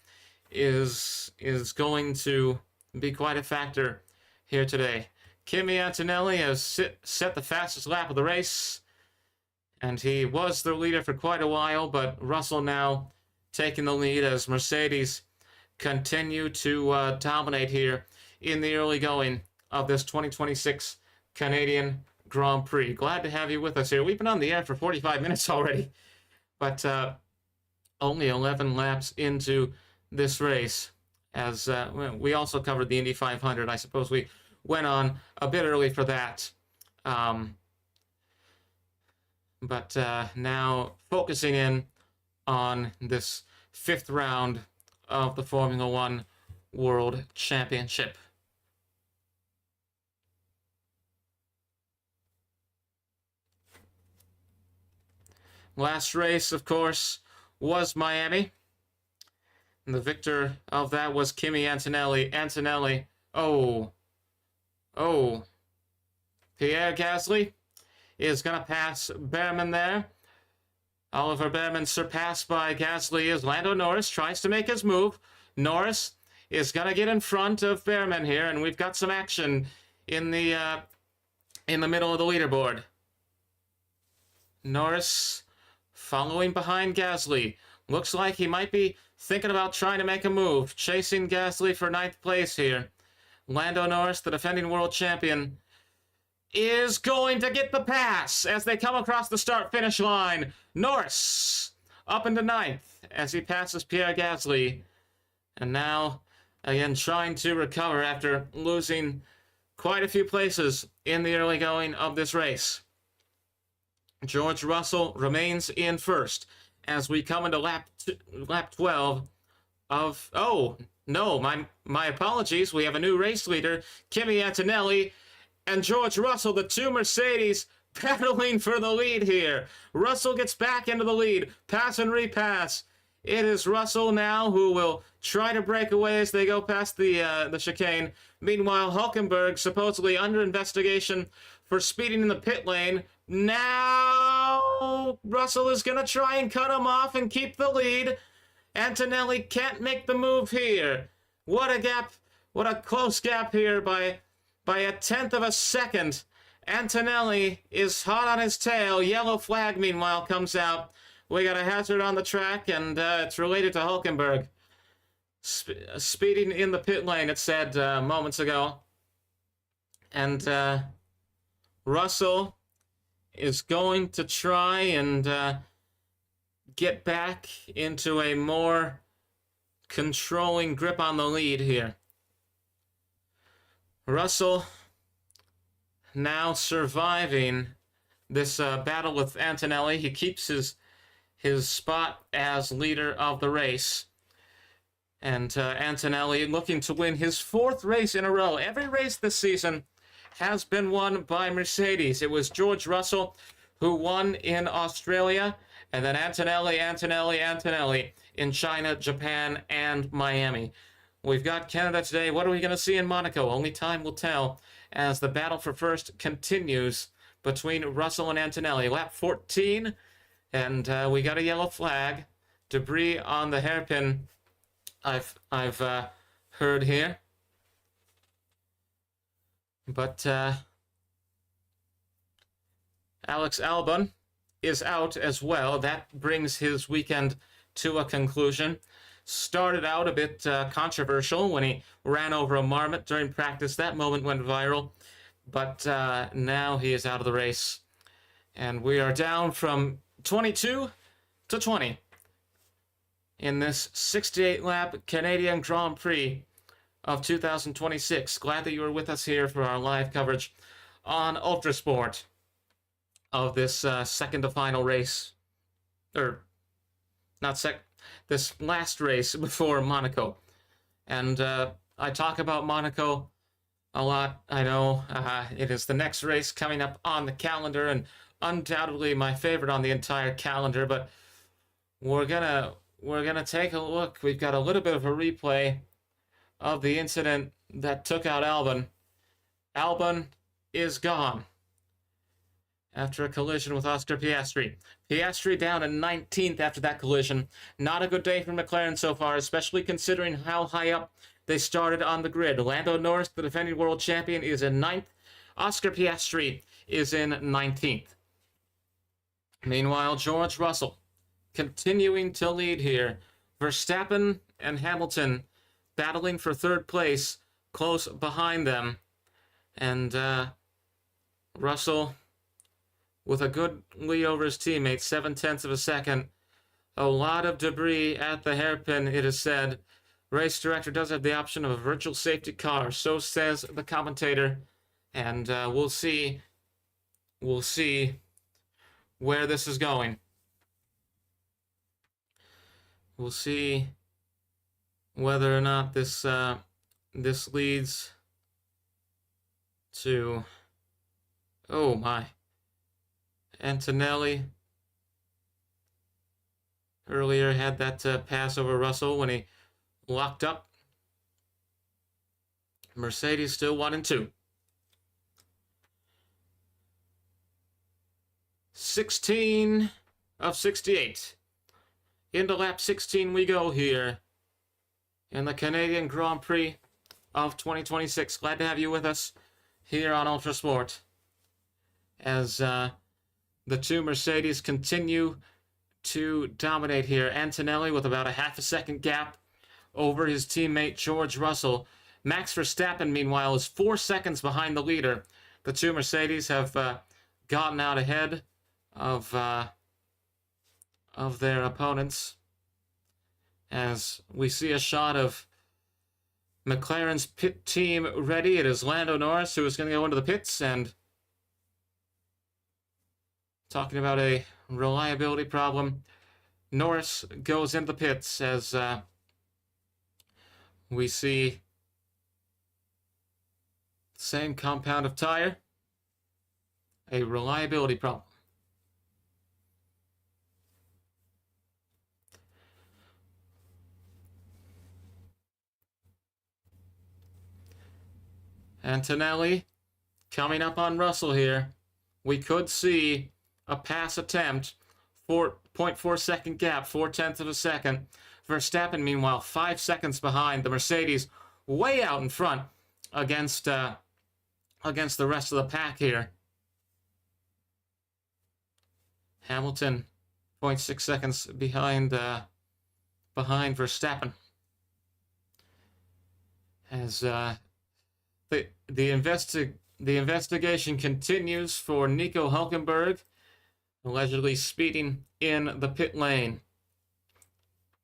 is going to be quite a factor here today. Kimi Antonelli has set the fastest lap of the race, and he was the leader for quite a while, but Russell now taking the lead as Mercedes continue to dominate here in the early going of this 2026 Canadian Grand Prix. Glad to have you with us here. We've been on the air for 45 minutes already, but only 11 laps into this race. As we also covered the Indy 500. I suppose we went on a bit early for that. But now focusing in on this 5th round of the Formula One World Championship. Last race, of course, was Miami. And the victor of that was Kimi Antonelli. Pierre Gasly is going to pass Behrman there. Oliver Behrman surpassed by Gasly as Lando Norris tries to make his move. Norris is going to get in front of Behrman here, and we've got some action in the middle of the leaderboard. Norris following behind Gasly. Looks like he might be thinking about trying to make a move, chasing Gasly for 9th place here. Lando Norris, the defending world champion, is going to get the pass as they come across the start-finish line. Norris up into 9th as he passes Pierre Gasly. And now, again, trying to recover after losing quite a few places in the early going of this race. George Russell remains in 1st as we come into lap 12 of... Oh, no, my apologies. We have a new race leader, Kimi Antonelli, and George Russell, the two Mercedes, battling for the lead here. Russell gets back into the lead. Pass and repass. It is Russell now who will try to break away as they go past the chicane. Meanwhile, Hulkenberg supposedly under investigation for speeding in the pit lane. Now Russell is going to try and cut him off and keep the lead. Antonelli can't make the move here. What a gap. What a close gap here by a tenth of a second. Antonelli is hot on his tail. Yellow flag, meanwhile, comes out. We got a hazard on the track, and it's related to Hulkenberg. Speeding in the pit lane, it said moments ago. And Russell is going to try and get back into a more controlling grip on the lead here. Russell now surviving this battle with Antonelli. He keeps his spot as leader of the race. And Antonelli looking to win his 4th race in a row. Every race this season has been won by Mercedes. It was George Russell who won in Australia, and then Antonelli in China, Japan, and Miami. We've got Canada today. What are we going to see in Monaco? Only time will tell as the battle for first continues between Russell and Antonelli. Lap 14, and we got a yellow flag. Debris on the hairpin, I've heard here. But Alex Albon is out as well. That brings his weekend to a conclusion. Started out a bit controversial when he ran over a marmot during practice. That moment went viral. But now he is out of the race. And we are down from 22 to 20 in this 68-lap Canadian Grand Prix of 2026. Glad that you were with us here for our live coverage on Ultrasport of this second to final race. This last race before Monaco. And I talk about Monaco a lot. I know it is the next race coming up on the calendar and undoubtedly my favorite on the entire calendar, but we're gonna take a look. We've got a little bit of a replay of the incident that took out Albon. Albon is gone after a collision with Oscar Piastri. Piastri down in 19th after that collision. Not a good day for McLaren so far, especially considering how high up they started on the grid. Lando Norris, the defending world champion, is in 9th. Oscar Piastri is in 19th. Meanwhile, George Russell continuing to lead here. Verstappen and Hamilton battling for 3rd place, close behind them. And Russell with a good lead over his teammate, 7/10 of a second. A lot of debris at the hairpin, it is said. Race director does have the option of a virtual safety car, so says the commentator. And we'll see where this is going. We'll see whether or not this leads to, oh my, Antonelli earlier had that pass over Russell when he locked up. Mercedes still 1 and 2. 16 of 68. Into lap 16 we go here in the Canadian Grand Prix of 2026. Glad to have you with us here on Ultrasport as the two Mercedes continue to dominate here. Antonelli with about a half a second gap over his teammate George Russell. Max Verstappen, meanwhile, is 4 seconds behind the leader. The two Mercedes have gotten out ahead of their opponents. As we see a shot of McLaren's pit team ready. It is Lando Norris who is going to go into the pits, and talking about a reliability problem, Norris goes into the pits as we see the same compound of tire, a reliability problem. Antonelli coming up on Russell here. We could see a pass attempt, 4.4 second gap, 4/10 of a second. Verstappen, meanwhile, 5 seconds behind. The Mercedes way out in front against the rest of the pack here. Hamilton, 0.6 seconds behind Verstappen. As the investigation continues for Nico Hülkenberg, allegedly speeding in the pit lane.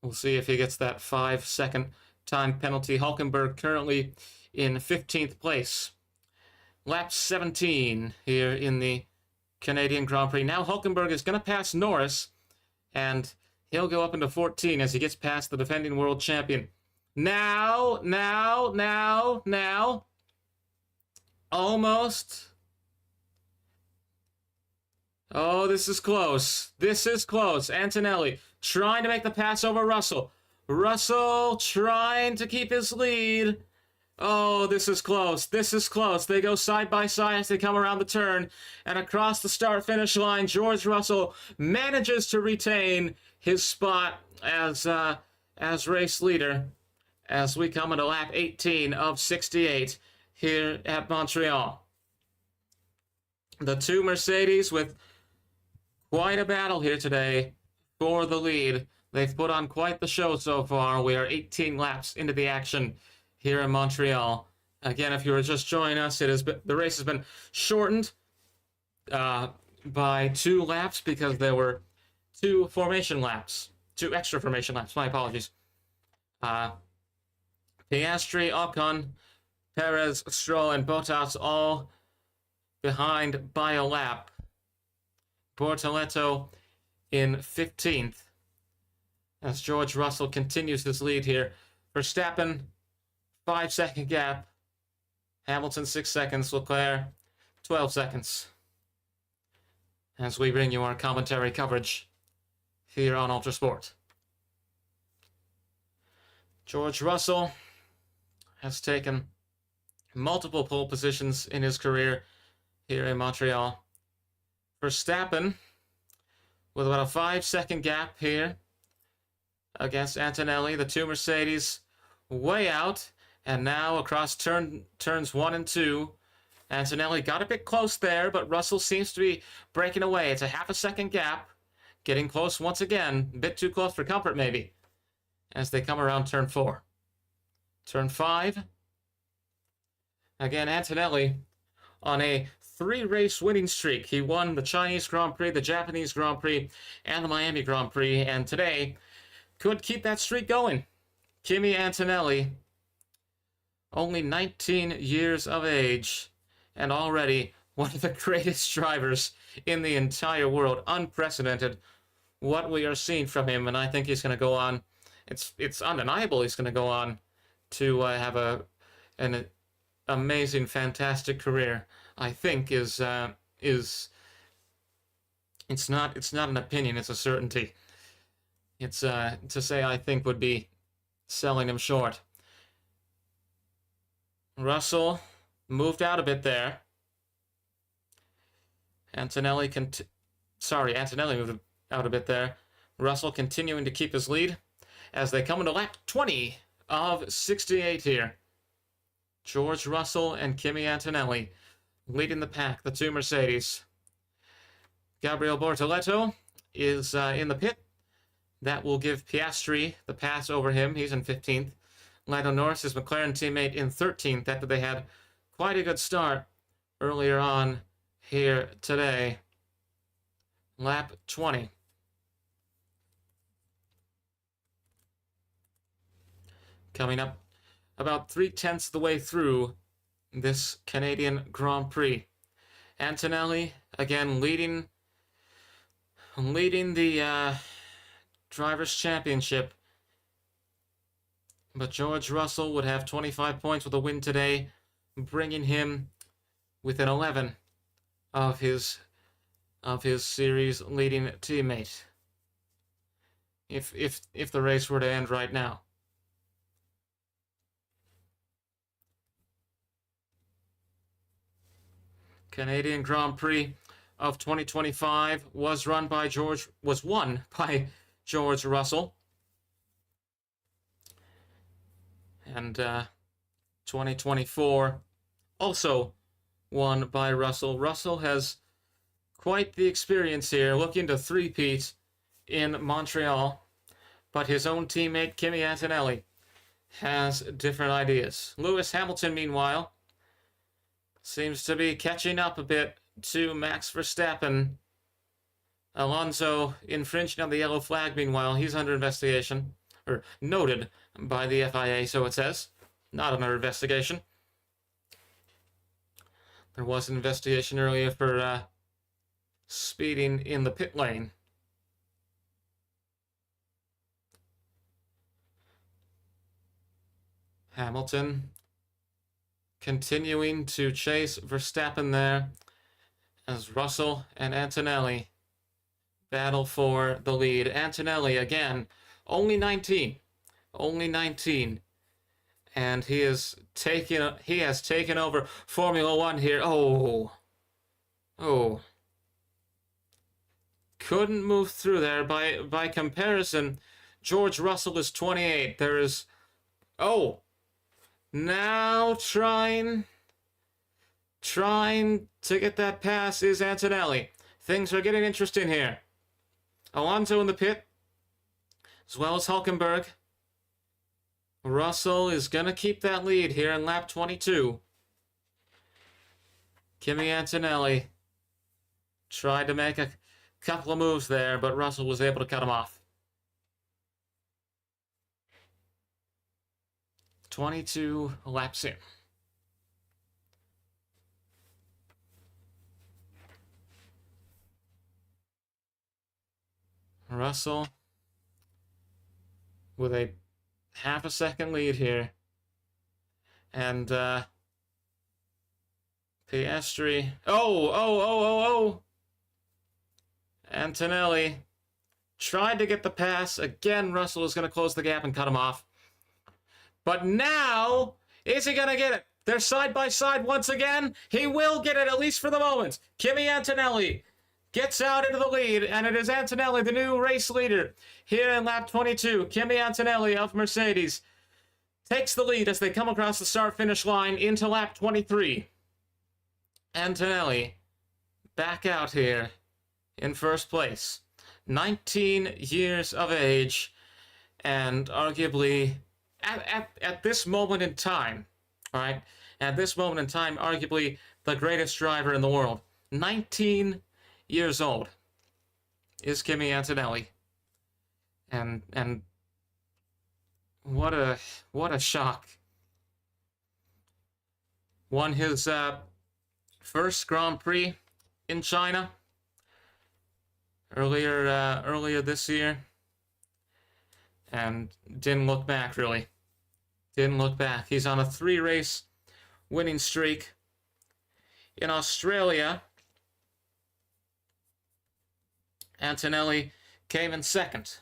We'll see if he gets that 5-second time penalty. Hülkenberg currently in 15th place. Lap 17 here in the Canadian Grand Prix. Now Hülkenberg is going to pass Norris, and he'll go up into 14 as he gets past the defending world champion. Now. Almost. Oh, this is close. This is close. Antonelli trying to make the pass over Russell. Russell trying to keep his lead. Oh, this is close. This is close. They go side by side as they come around the turn. And across the start-finish line, George Russell manages to retain his spot as race leader as we come into lap 18 of 68 here at Montreal. The two Mercedes with quite a battle here today for the lead. They've put on quite the show so far. We are 18 laps into the action here in Montreal. Again, if you were just joining us, the race has been shortened by 2 laps because there were 2 extra formation laps. My apologies. Piastri, Ocon, Perez, Stroll, and Bottas all behind by a lap. Bortoleto in 15th as George Russell continues his lead here. Verstappen, 5-second gap. Hamilton, 6 seconds. Leclerc, 12 seconds. As we bring you our commentary coverage here on Ultrasport. George Russell has taken multiple pole positions in his career here in Montreal. Verstappen with about a 5-second gap here against Antonelli. The two Mercedes way out, and now across turns 1 and 2. Antonelli got a bit close there, but Russell seems to be breaking away. It's a 0.5 second gap, getting close once again. A bit too close for comfort, maybe, as they come around turn 4. Turn 5. Again, Antonelli on a 3-race winning streak. He won the Chinese Grand Prix, the Japanese Grand Prix, and the Miami Grand Prix, and today could keep that streak going. Kimi Antonelli, only 19 years of age, and already one of the greatest drivers in the entire world. Unprecedented what we are seeing from him, and I think he's going to go on. It's undeniable he's going to go on to have an amazing, fantastic career. I think it's not an opinion, it's a certainty. It's to say I think would be selling him short. Russell moved out a bit there. Antonelli moved out a bit there. Russell continuing to keep his lead as they come into lap 20 of 68 here. George Russell and Kimi Antonelli leading the pack, the two Mercedes. Gabriel Bortoleto is in the pit. That will give Piastri the pass over him. He's in 15th. Lando Norris, his McLaren teammate, in 13th after they had quite a good start earlier on here today. Lap 20. Coming up about 3/10 of the way through this Canadian Grand Prix. Antonelli, again, leading the Drivers' Championship. But George Russell would have 25 points with a win today, bringing him within 11 of his series leading teammate. If the race were to end right now. Canadian Grand Prix of 2025 was won by George Russell. And 2024 also won by Russell. Russell has quite the experience here, looking to three-peat in Montreal, but his own teammate Kimi Antonelli has different ideas. Lewis Hamilton, meanwhile, seems to be catching up a bit to Max Verstappen. Alonso infringing on the yellow flag, meanwhile. He's under investigation, or noted by the FIA, so it says. Not under investigation. There was an investigation earlier for speeding in the pit lane. Hamilton continuing to chase Verstappen there as Russell and Antonelli battle for the lead. Antonelli, again, only 19. Only 19. And he has taken over Formula One here. Oh. Couldn't move through there. By comparison, George Russell is 28. There is... Oh. Now trying to get that pass is Antonelli. Things are getting interesting here. Alonso in the pit, as well as Hulkenberg. Russell is going to keep that lead here in lap 22. Kimi Antonelli tried to make a couple of moves there, but Russell was able to cut him off. 22 laps in. Russell with a half a second lead here. And Piastri. Oh. Antonelli tried to get the pass. Again, Russell is going to close the gap and cut him off. But now, is he going to get it? They're side by side once again. He will get it, at least for the moment. Kimi Antonelli gets out into the lead, and it is Antonelli, the new race leader, here in lap 22. Kimi Antonelli of Mercedes takes the lead as they come across the start-finish line into lap 23. Antonelli back out here in first place. 19 years of age, and arguably... At this moment in time, all right? At this moment in time, arguably the greatest driver in the world. 19 years old is Kimi Antonelli. And what a shock. Won his first Grand Prix in China earlier this year. And didn't look back, really. Didn't look back. He's on a 3-race winning streak. In Australia, Antonelli came in second.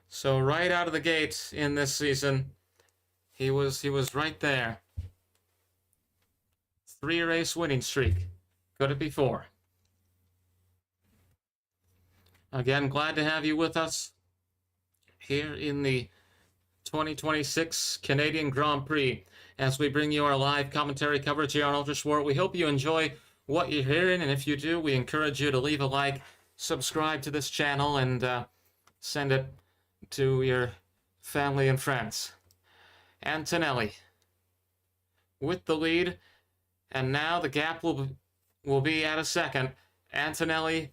So right out of the gate in this season, he was right there. 3-race winning streak. Could it be 4? Again, glad to have you with us here in the 2026 Canadian Grand Prix as we bring you our live commentary coverage here on Ultrasport. We hope you enjoy what you're hearing, and if you do, we encourage you to leave a like, subscribe to this channel, and send it to your family and friends. Antonelli with the lead, and now the gap will be at a second. Antonelli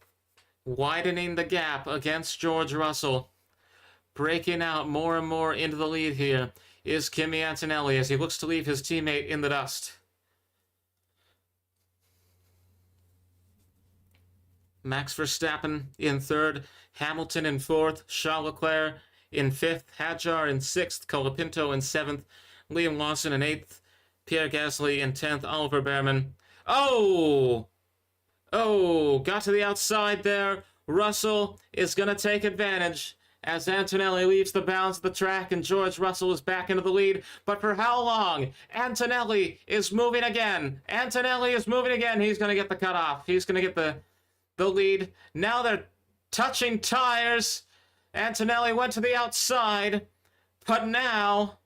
widening the gap against George Russell. Breaking out more and more into the lead here is Kimi Antonelli as he looks to leave his teammate in the dust. Max Verstappen in third, Hamilton in fourth, Charles Leclerc in fifth, Hadjar in sixth, Colapinto in seventh, Liam Lawson in eighth, Pierre Gasly in 10th, Oliver Behrman. Oh, got to the outside there. Russell is going to take advantage as Antonelli leaves the bounds of the track and George Russell is back into the lead. But for how long? Antonelli is moving again. Antonelli is moving again. He's going to get the cutoff. He's going to get the lead. Now they're touching tires. Antonelli went to the outside, but now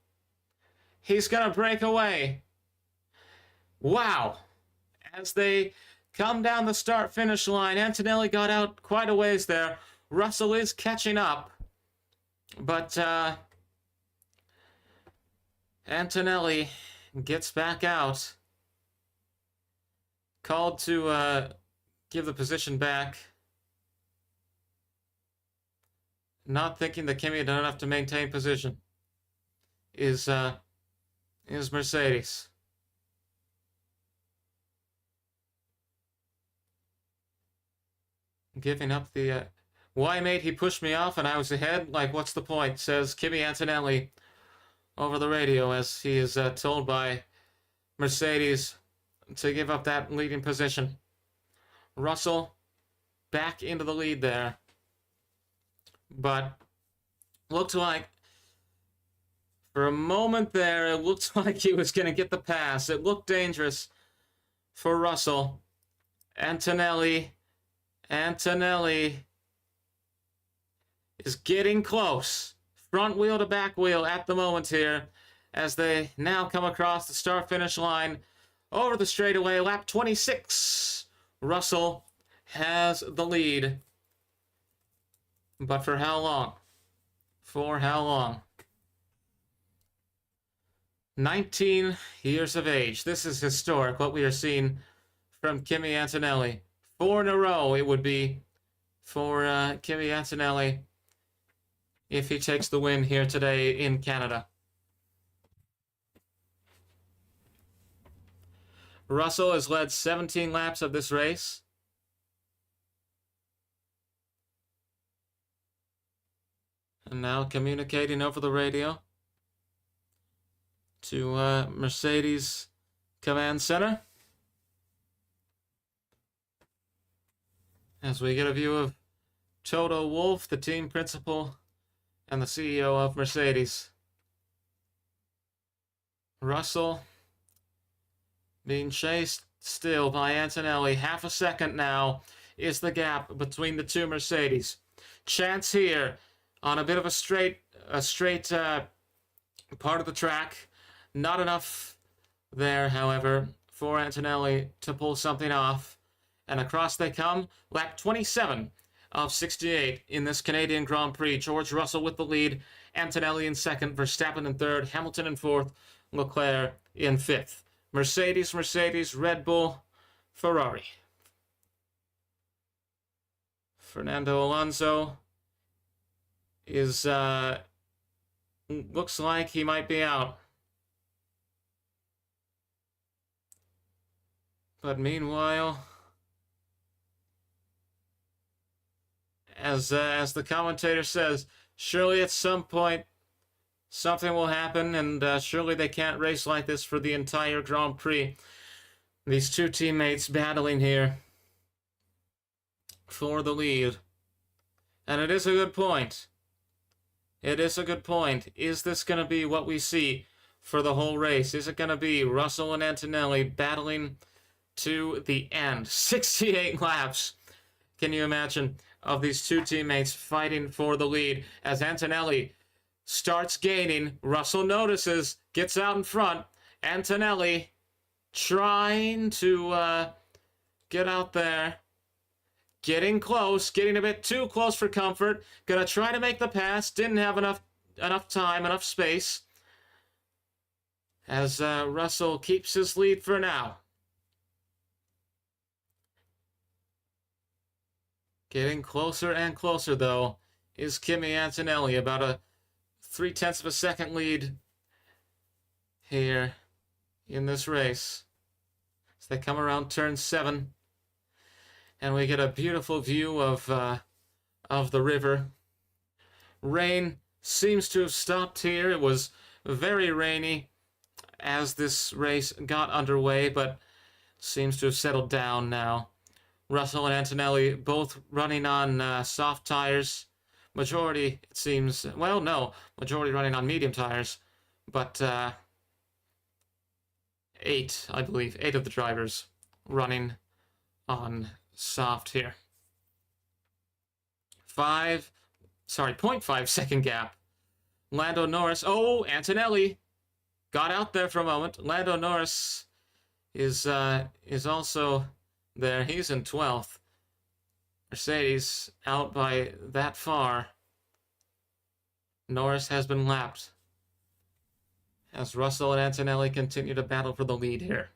he's going to break away. Wow. As they come down the start-finish line, Antonelli got out quite a ways there. Russell is catching up, but Antonelli gets back out. Called to give the position back. Not thinking that Kimi had done enough to maintain position is Mercedes. Giving up the why, mate, he pushed me off and I was ahead? Like, what's the point? Says Kimi Antonelli over the radio as he is told by Mercedes to give up that leading position. Russell back into the lead there. But looked like, for a moment there, it looked like he was going to get the pass. It looked dangerous for Russell. Antonelli is getting close. Front wheel to back wheel at the moment here as they now come across the start-finish line over the straightaway. Lap 26. Russell has the lead. But for how long? For how long? 19 years of age. This is historic, what we are seeing from Kimi Antonelli. 4 in a row it would be for Kimi Antonelli if he takes the win here today in Canada. Russell has led 17 laps of this race. And now communicating over the radio to Mercedes Command Center. As we get a view of Toto Wolff, the team principal and the CEO of Mercedes. Russell being chased still by Antonelli. Half a second now is the gap between the two Mercedes. Chance here on a bit of a straight part of the track. Not enough there, however, for Antonelli to pull something off. And across they come. Lap 27 of 68 in this Canadian Grand Prix. George Russell with the lead. Antonelli in second. Verstappen in third. Hamilton in fourth. Leclerc in fifth. Mercedes, Red Bull, Ferrari. Fernando Alonso is looks like he might be out. But meanwhile, as the commentator says, surely at some point something will happen, and surely they can't race like this for the entire Grand Prix. These two teammates battling here for the lead. And it is a good point. It is a good point. Is this going to be what we see for the whole race? Is it going to be Russell and Antonelli battling to the end? 68 laps. Can you imagine, of these two teammates fighting for the lead as Antonelli starts gaining. Russell notices, gets out in front. Antonelli trying to get out there. Getting close, getting a bit too close for comfort. Gonna try to make the pass. Didn't have enough time, enough space. As Russell keeps his lead for now. Getting closer and closer, though, is Kimi Antonelli. About a 0.3 of a second lead here in this race. As they come around turn 7. And we get a beautiful view of the river. Rain seems to have stopped here. It was very rainy as this race got underway, but seems to have settled down now. Russell and Antonelli both running on soft tires, Majority, it seems, well, no, majority running on medium tires, but 8, I believe, 8 of the drivers running on soft here. 0.5 second gap. Lando Norris, oh, Antonelli got out there for a moment. Lando Norris is also there. He's in 12th. Mercedes out by that far. Norris has been lapped as Russell and Antonelli continue to battle for the lead here.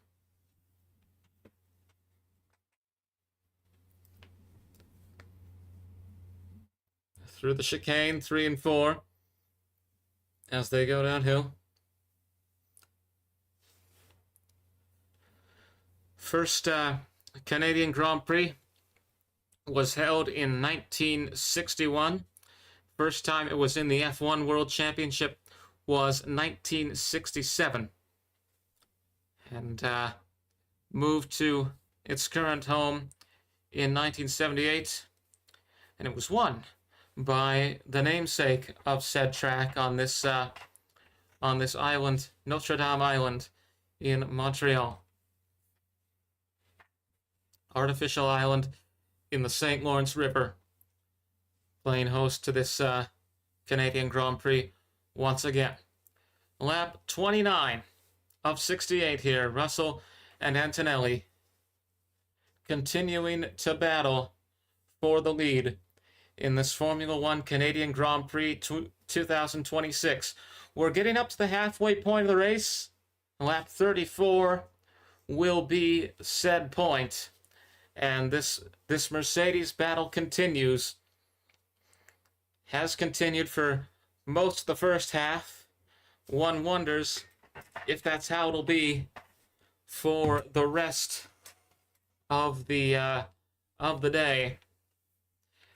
Through the chicane, 3 and 4, as they go downhill. First Canadian Grand Prix was held in 1961. First time it was in the F1 World Championship was 1967. And moved to its current home in 1978. And it was won by the namesake of said track on this island, Notre Dame Island in Montreal. Artificial island in the St. Lawrence River, playing host to this Canadian Grand Prix once again. Lap 29 of 68 here. Russell and Antonelli continuing to battle for the lead in this Formula One Canadian Grand Prix 2026. We're getting up to the halfway point of the race. Lap 34 will be said point. And this Mercedes battle continues. Has continued for most of the first half. One wonders if that's how it'll be for the rest of the day.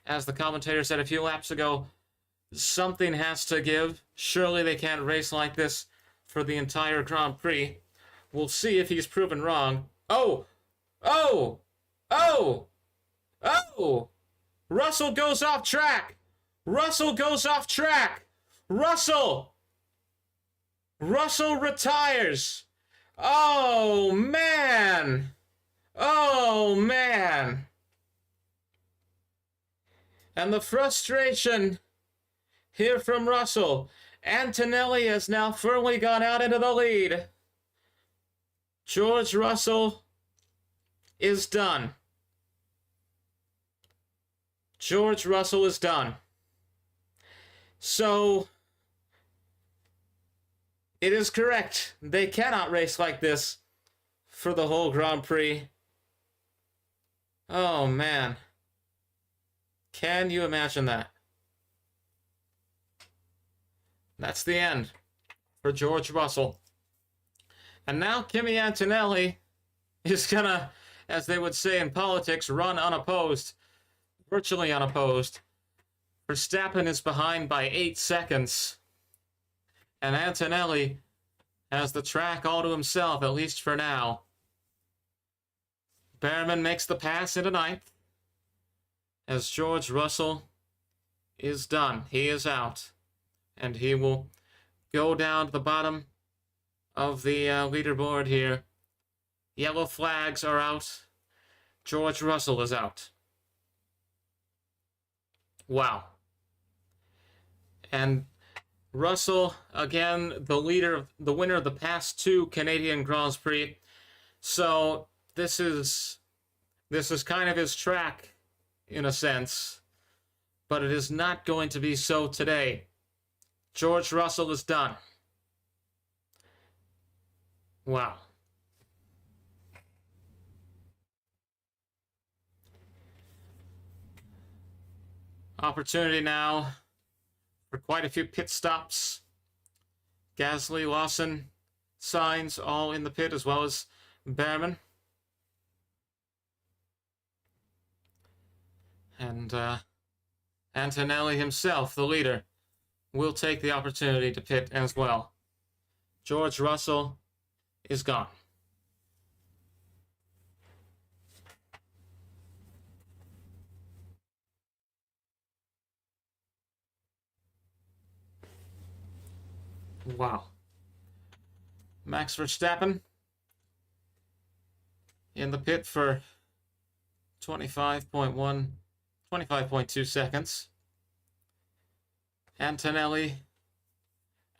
As the commentator said a few laps ago, something has to give. Surely they can't race like this for the entire Grand Prix. We'll see if he's proven wrong. Oh! Oh! Oh! Oh! Russell goes off track! Russell goes off track! Russell! Russell retires! Oh, man! Oh, man! And the frustration here from Russell. Antonelli has now firmly gone out into the lead. George Russell is done. George Russell is done. So, it is correct. They cannot race like this for the whole Grand Prix. Oh, man. Can you imagine that? That's the end for George Russell. And now Kimi Antonelli is gonna, as they would say in politics, run unopposed. Virtually unopposed. Verstappen is behind by 8 seconds. And Antonelli has the track all to himself, at least for now. Behrman makes the pass into 9th. As George Russell is done. He is out. And he will go down to the bottom of the leaderboard here. Yellow flags are out. George Russell is out. Wow. And Russell, again, the winner of the past 2 Canadian Grand Prix. So this is kind of his track, in a sense. But it is not going to be so today. George Russell is done. Wow. Opportunity now for quite a few pit stops. Gasly, Lawson, Sainz all in the pit, as well as Behrman. And Antonelli himself, the leader, will take the opportunity to pit as well. George Russell is gone. Wow. Max Verstappen in the pit for 25.2 seconds. Antonelli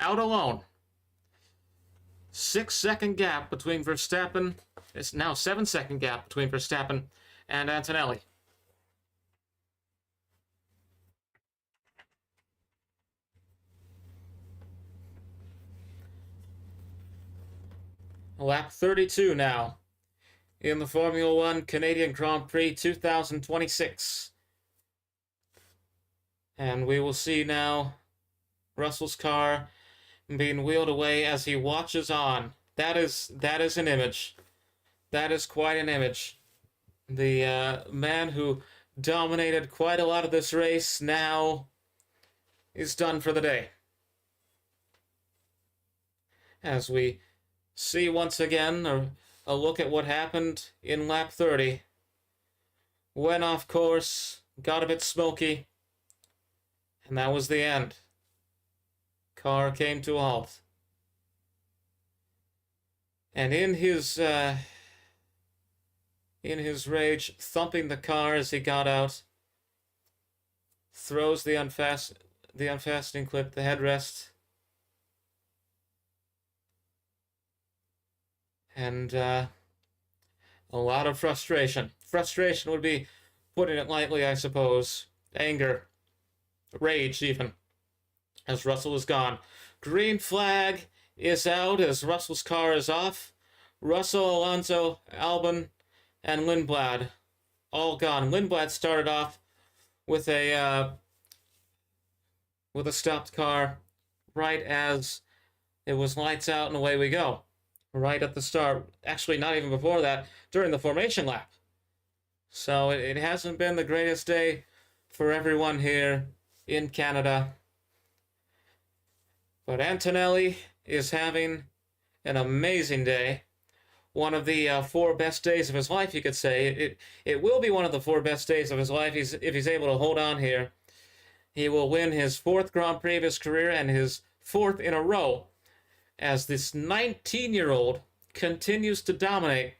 out alone. 6-second gap between Verstappen. It's now 7-second gap between Verstappen and Antonelli. Lap 32 now in the Formula One Canadian Grand Prix 2026. And we will see now Russell's car being wheeled away as he watches on. That is an image. That is quite an image. The man who dominated quite a lot of this race now is done for the day. As we see once again a look at what happened in lap 30. Went off course, got a bit smoky, and that was the end. Car came to a halt. And in his rage, thumping the car as he got out, throws the unfastening clip, the headrest, and a lot of frustration. Frustration would be putting it lightly, I suppose. Anger, rage even, as Russell is gone. Green flag is out as Russell's car is off. Russell, Alonso, Albon, and Lindblad all gone. Lindblad started off with a stopped car right as it was lights out and away we go. Right at the start. Actually, not even before that, during the formation lap. So it hasn't been the greatest day for everyone here in Canada. But Antonelli is having an amazing day. One of the 4 best days of his life, you could say. It will be one of the 4 best days of his life if he's able to hold on here. He will win his 4th Grand Prix of his career and his 4th in a row, as this 19-year-old continues to dominate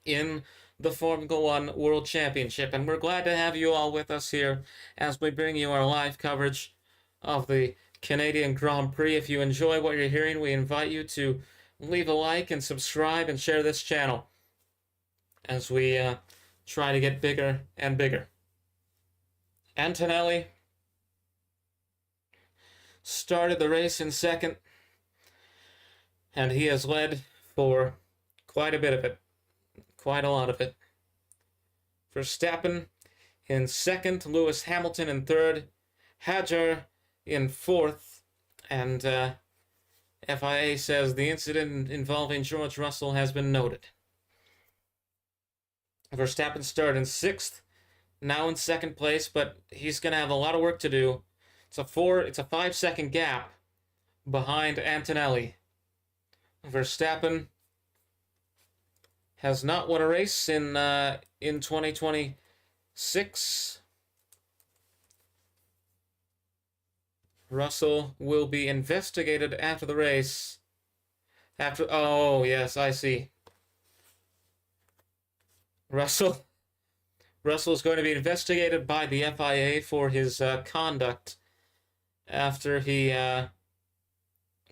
in the Formula One World Championship. And we're glad to have you all with us here as we bring you our live coverage of the Canadian Grand Prix. If you enjoy what you're hearing, we invite you to leave a like and subscribe and share this channel as we try to get bigger and bigger. Antonelli started the race in 2nd, and he has led for quite a bit of it. Quite a lot of it. Verstappen in 2nd, Lewis Hamilton in 3rd, Hadjar in 4th, and FIA says the incident involving George Russell has been noted. Verstappen started in 6th, now in 2nd place, but he's going to have a lot of work to do. It's a 5-second gap behind Antonelli. Verstappen has not won a race in 2026. Russell will be investigated after the race. Oh, yes, I see. Russell is going to be investigated by the FIA for his conduct after he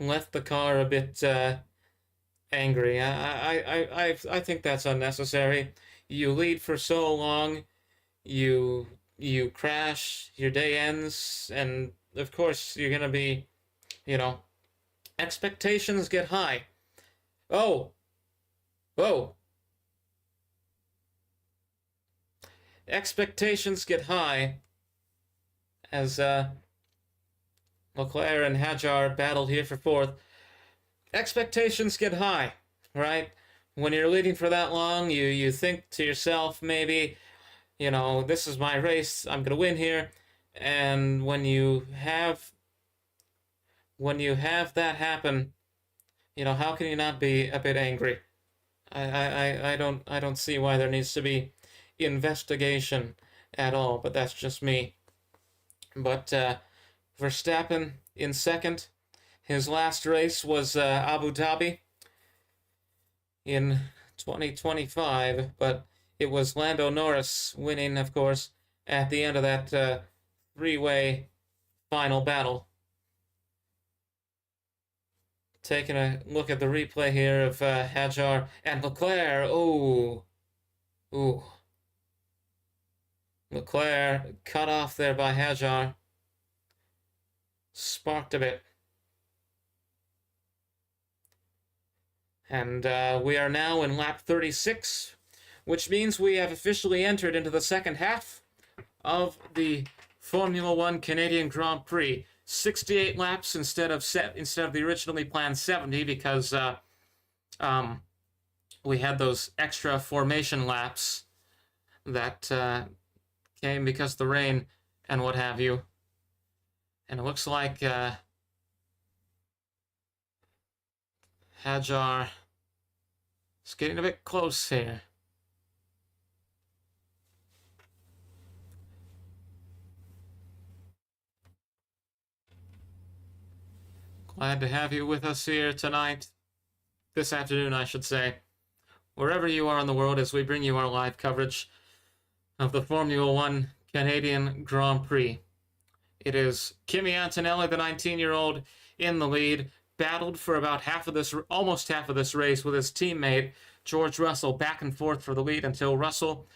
left the car a bit angry. I think that's unnecessary. You lead for so long, you crash, your day ends, and of course you're gonna be, expectations get high. Whoa. Expectations get high as Leclerc and Hadjar battled here for 4th. Expectations get high, right? When you're leading for that long, you think to yourself, maybe, this is my race, I'm gonna win here. And when you have that happen, how can you not be a bit angry? I don't see why there needs to be investigation at all, but that's just me. But Verstappen in 2nd, His last race was Abu Dhabi in 2025, but it was Lando Norris winning, of course, at the end of that three-way final battle. Taking a look at the replay here of Hadjar and Leclerc. Ooh. Leclerc cut off there by Hadjar. Sparked a bit. And we are now in lap 36, which means we have officially entered into the second half of the Formula One Canadian Grand Prix. 68 laps instead of the originally planned 70 because we had those extra formation laps that came because of the rain and what have you. And it looks like Hadjar is getting a bit close here. Glad to have you with us here tonight. This afternoon, I should say. Wherever you are in the world as we bring you our live coverage of the Formula One Canadian Grand Prix. It is Kimi Antonelli, the 19-year-old, in the lead. Battled for about almost half of this race with his teammate, George Russell, back and forth for the lead until Russell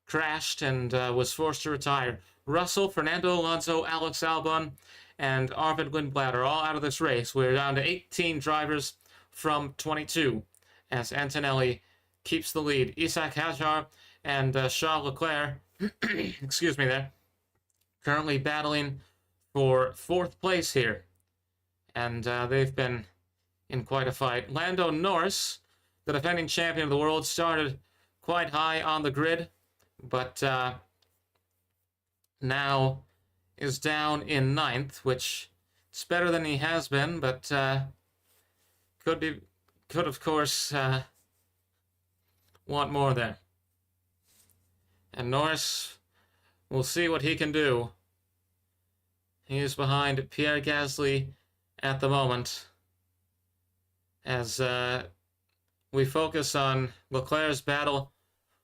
crashed and was forced to retire. Russell, Fernando Alonso, Alex Albon, and Arvid Lindblad all out of this race. We're down to 18 drivers from 22 as Antonelli keeps the lead. Isaac Hadjar and Charles Leclerc, excuse me there, currently battling for 4th place here. And they've been in quite a fight. Lando Norris, the defending champion of the world, started quite high on the grid, but now is down in 9th, which is better than he has been, but could of course want more there. And Norris, we'll see what he can do. He is behind Pierre Gasly at the moment as we focus on Leclerc's battle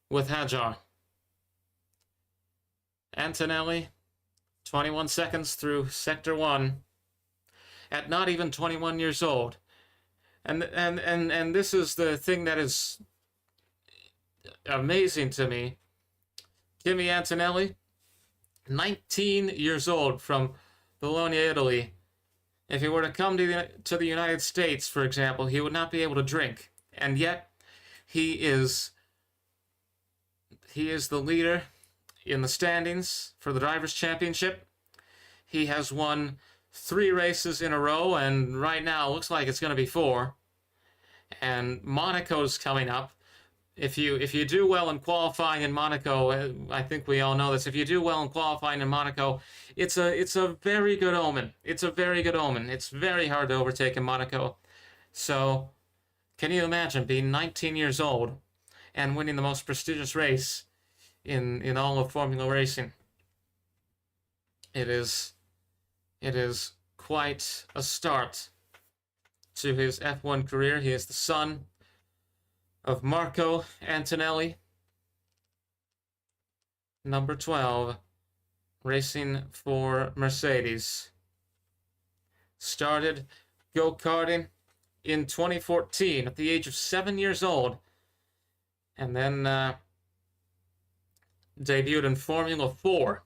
with Hadjar. Antonelli, 21 seconds through Sector 1 at not even 21 years old. And this is the thing that is amazing to me. Kimi Antonelli, 19 years old, from Bologna, Italy. If he were to come to the United States, for example, he would not be able to drink. And yet, he is the leader in the standings for the Drivers' Championship. He has won 3 races in a row, and right now it looks like it's going to be 4. And Monaco's coming up. If you do well in qualifying in Monaco, I think we all know this. If you do well in qualifying in Monaco, it's a very good omen. It's a very good omen. It's very hard to overtake in Monaco. So, can you imagine being 19 years old and winning the most prestigious race in all of Formula racing? It is quite a start to his F1 career. He is the son of Marco Antonelli, number 12, racing for Mercedes. Started go-karting in 2014 at the age of 7 years old, and then debuted in Formula 4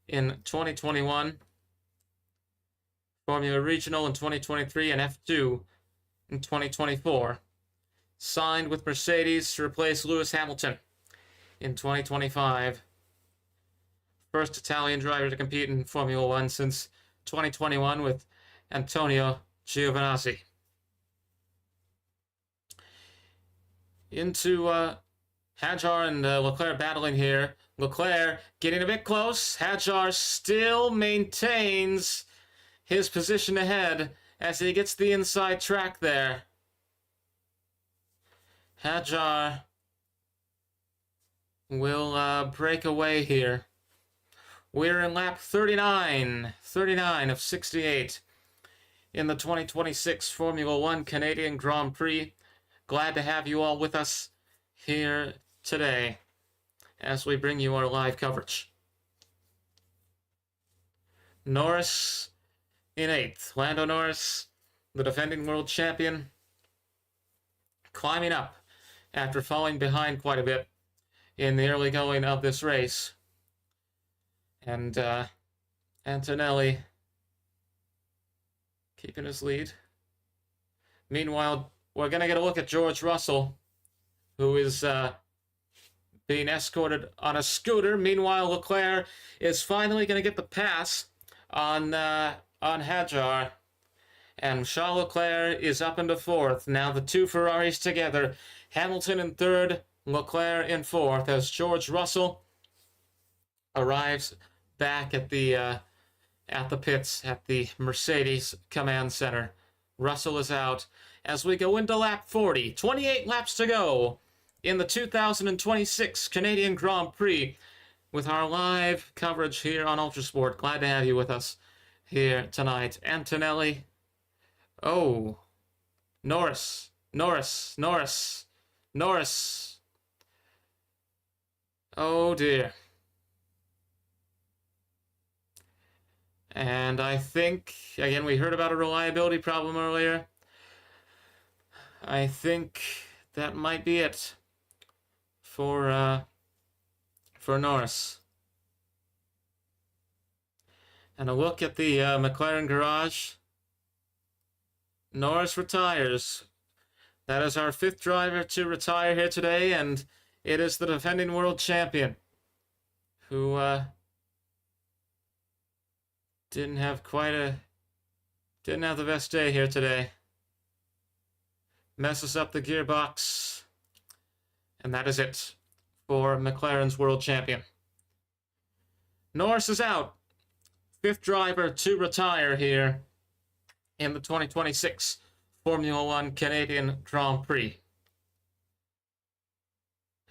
in 2021, Formula Regional in 2023, and F2 in 2024. Signed with Mercedes to replace Lewis Hamilton in 2025. First Italian driver to compete in Formula One since 2021 with Antonio Giovinazzi. Into Hadjar and Leclerc battling here. Leclerc getting a bit close. Hadjar still maintains his position ahead as he gets the inside track there. Hadjar will break away here. We're in lap 39 of 68. in the 2026 Formula One Canadian Grand Prix. Glad to have you all with us here today as we bring you our live coverage. Norris in 8th. Lando Norris, the defending world champion, climbing up after falling behind quite a bit in the early going of this race. And Antonelli keeping his lead. Meanwhile, we're going to get a look at George Russell, who is being escorted on a scooter. Meanwhile, Leclerc is finally going to get the pass on Hadjar. And Charles Leclerc is up into 4th. Now the two Ferraris together. Hamilton in 3rd, Leclerc in 4th, as George Russell arrives back at the pits at the Mercedes Command Center. Russell is out as we go into lap 40. 28 laps to go in the 2026 Canadian Grand Prix with our live coverage here on Ultrasport. Glad to have you with us here tonight. Antonelli. Oh, Norris. Oh dear. And I think, again, we heard about a reliability problem earlier. I think that might be it for Norris. And a look at the McLaren garage. Norris retires. That is our 5th driver to retire here today, and it is the defending world champion who didn't have the best day here today. Messes up the gearbox, and that is it for McLaren's world champion. Norris is out. 5th driver to retire here in the 2026 Formula One Canadian Grand Prix.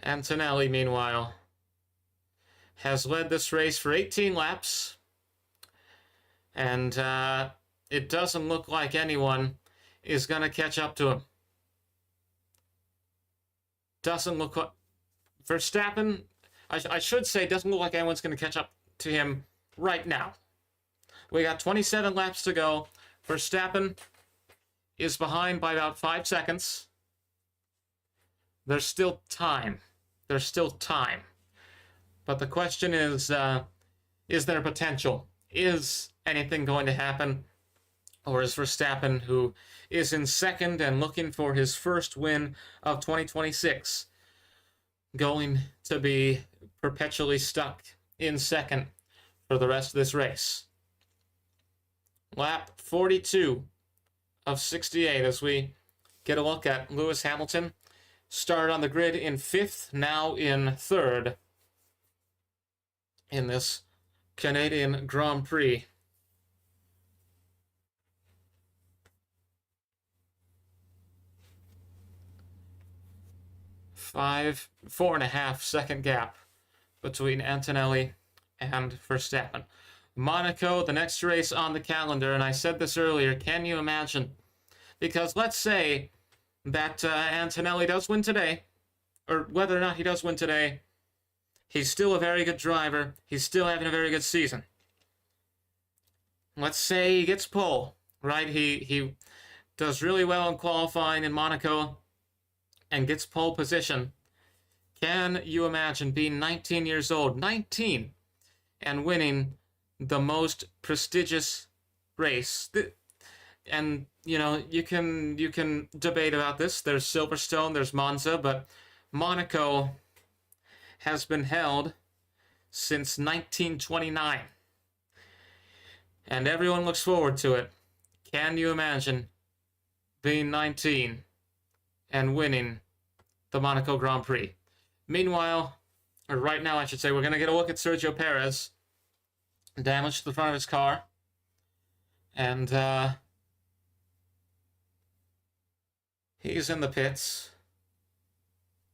Antonelli, meanwhile, has led this race for 18 laps, and it doesn't look like anyone is going to catch up to him. Doesn't look like Verstappen, I should say, doesn't look like anyone's going to catch up to him right now. We got 27 laps to go. Verstappen is behind by about 5 seconds. There's still time. But the question is there potential? Is anything going to happen? Or is Verstappen, who is in 2nd and looking for his first win of 2026, going to be perpetually stuck in 2nd for the rest of this race? Lap 42 of 68 as we get a look at Lewis Hamilton. Started on the grid in 5th, now in 3rd in this Canadian Grand Prix. Four and a half second gap between Antonelli and Verstappen. Monaco, the next race on the calendar, and I said this earlier, can you imagine? Because let's say that Antonelli does win today, or whether or not he does win today, he's still a very good driver. He's still having a very good season. Let's say he gets pole, right? He does really well in qualifying in Monaco and gets pole position. Can you imagine being 19 years old, 19, and winning the most prestigious race? And you know, you can debate about this. There's Silverstone, there's Monza, but Monaco has been held since 1929, and everyone looks forward to it. Can you imagine being 19 and winning the Monaco Grand Prix? Meanwhile, or right now I should say, we're going to get a look at Sergio Perez. Damage to the front of his car. And he's in the pits.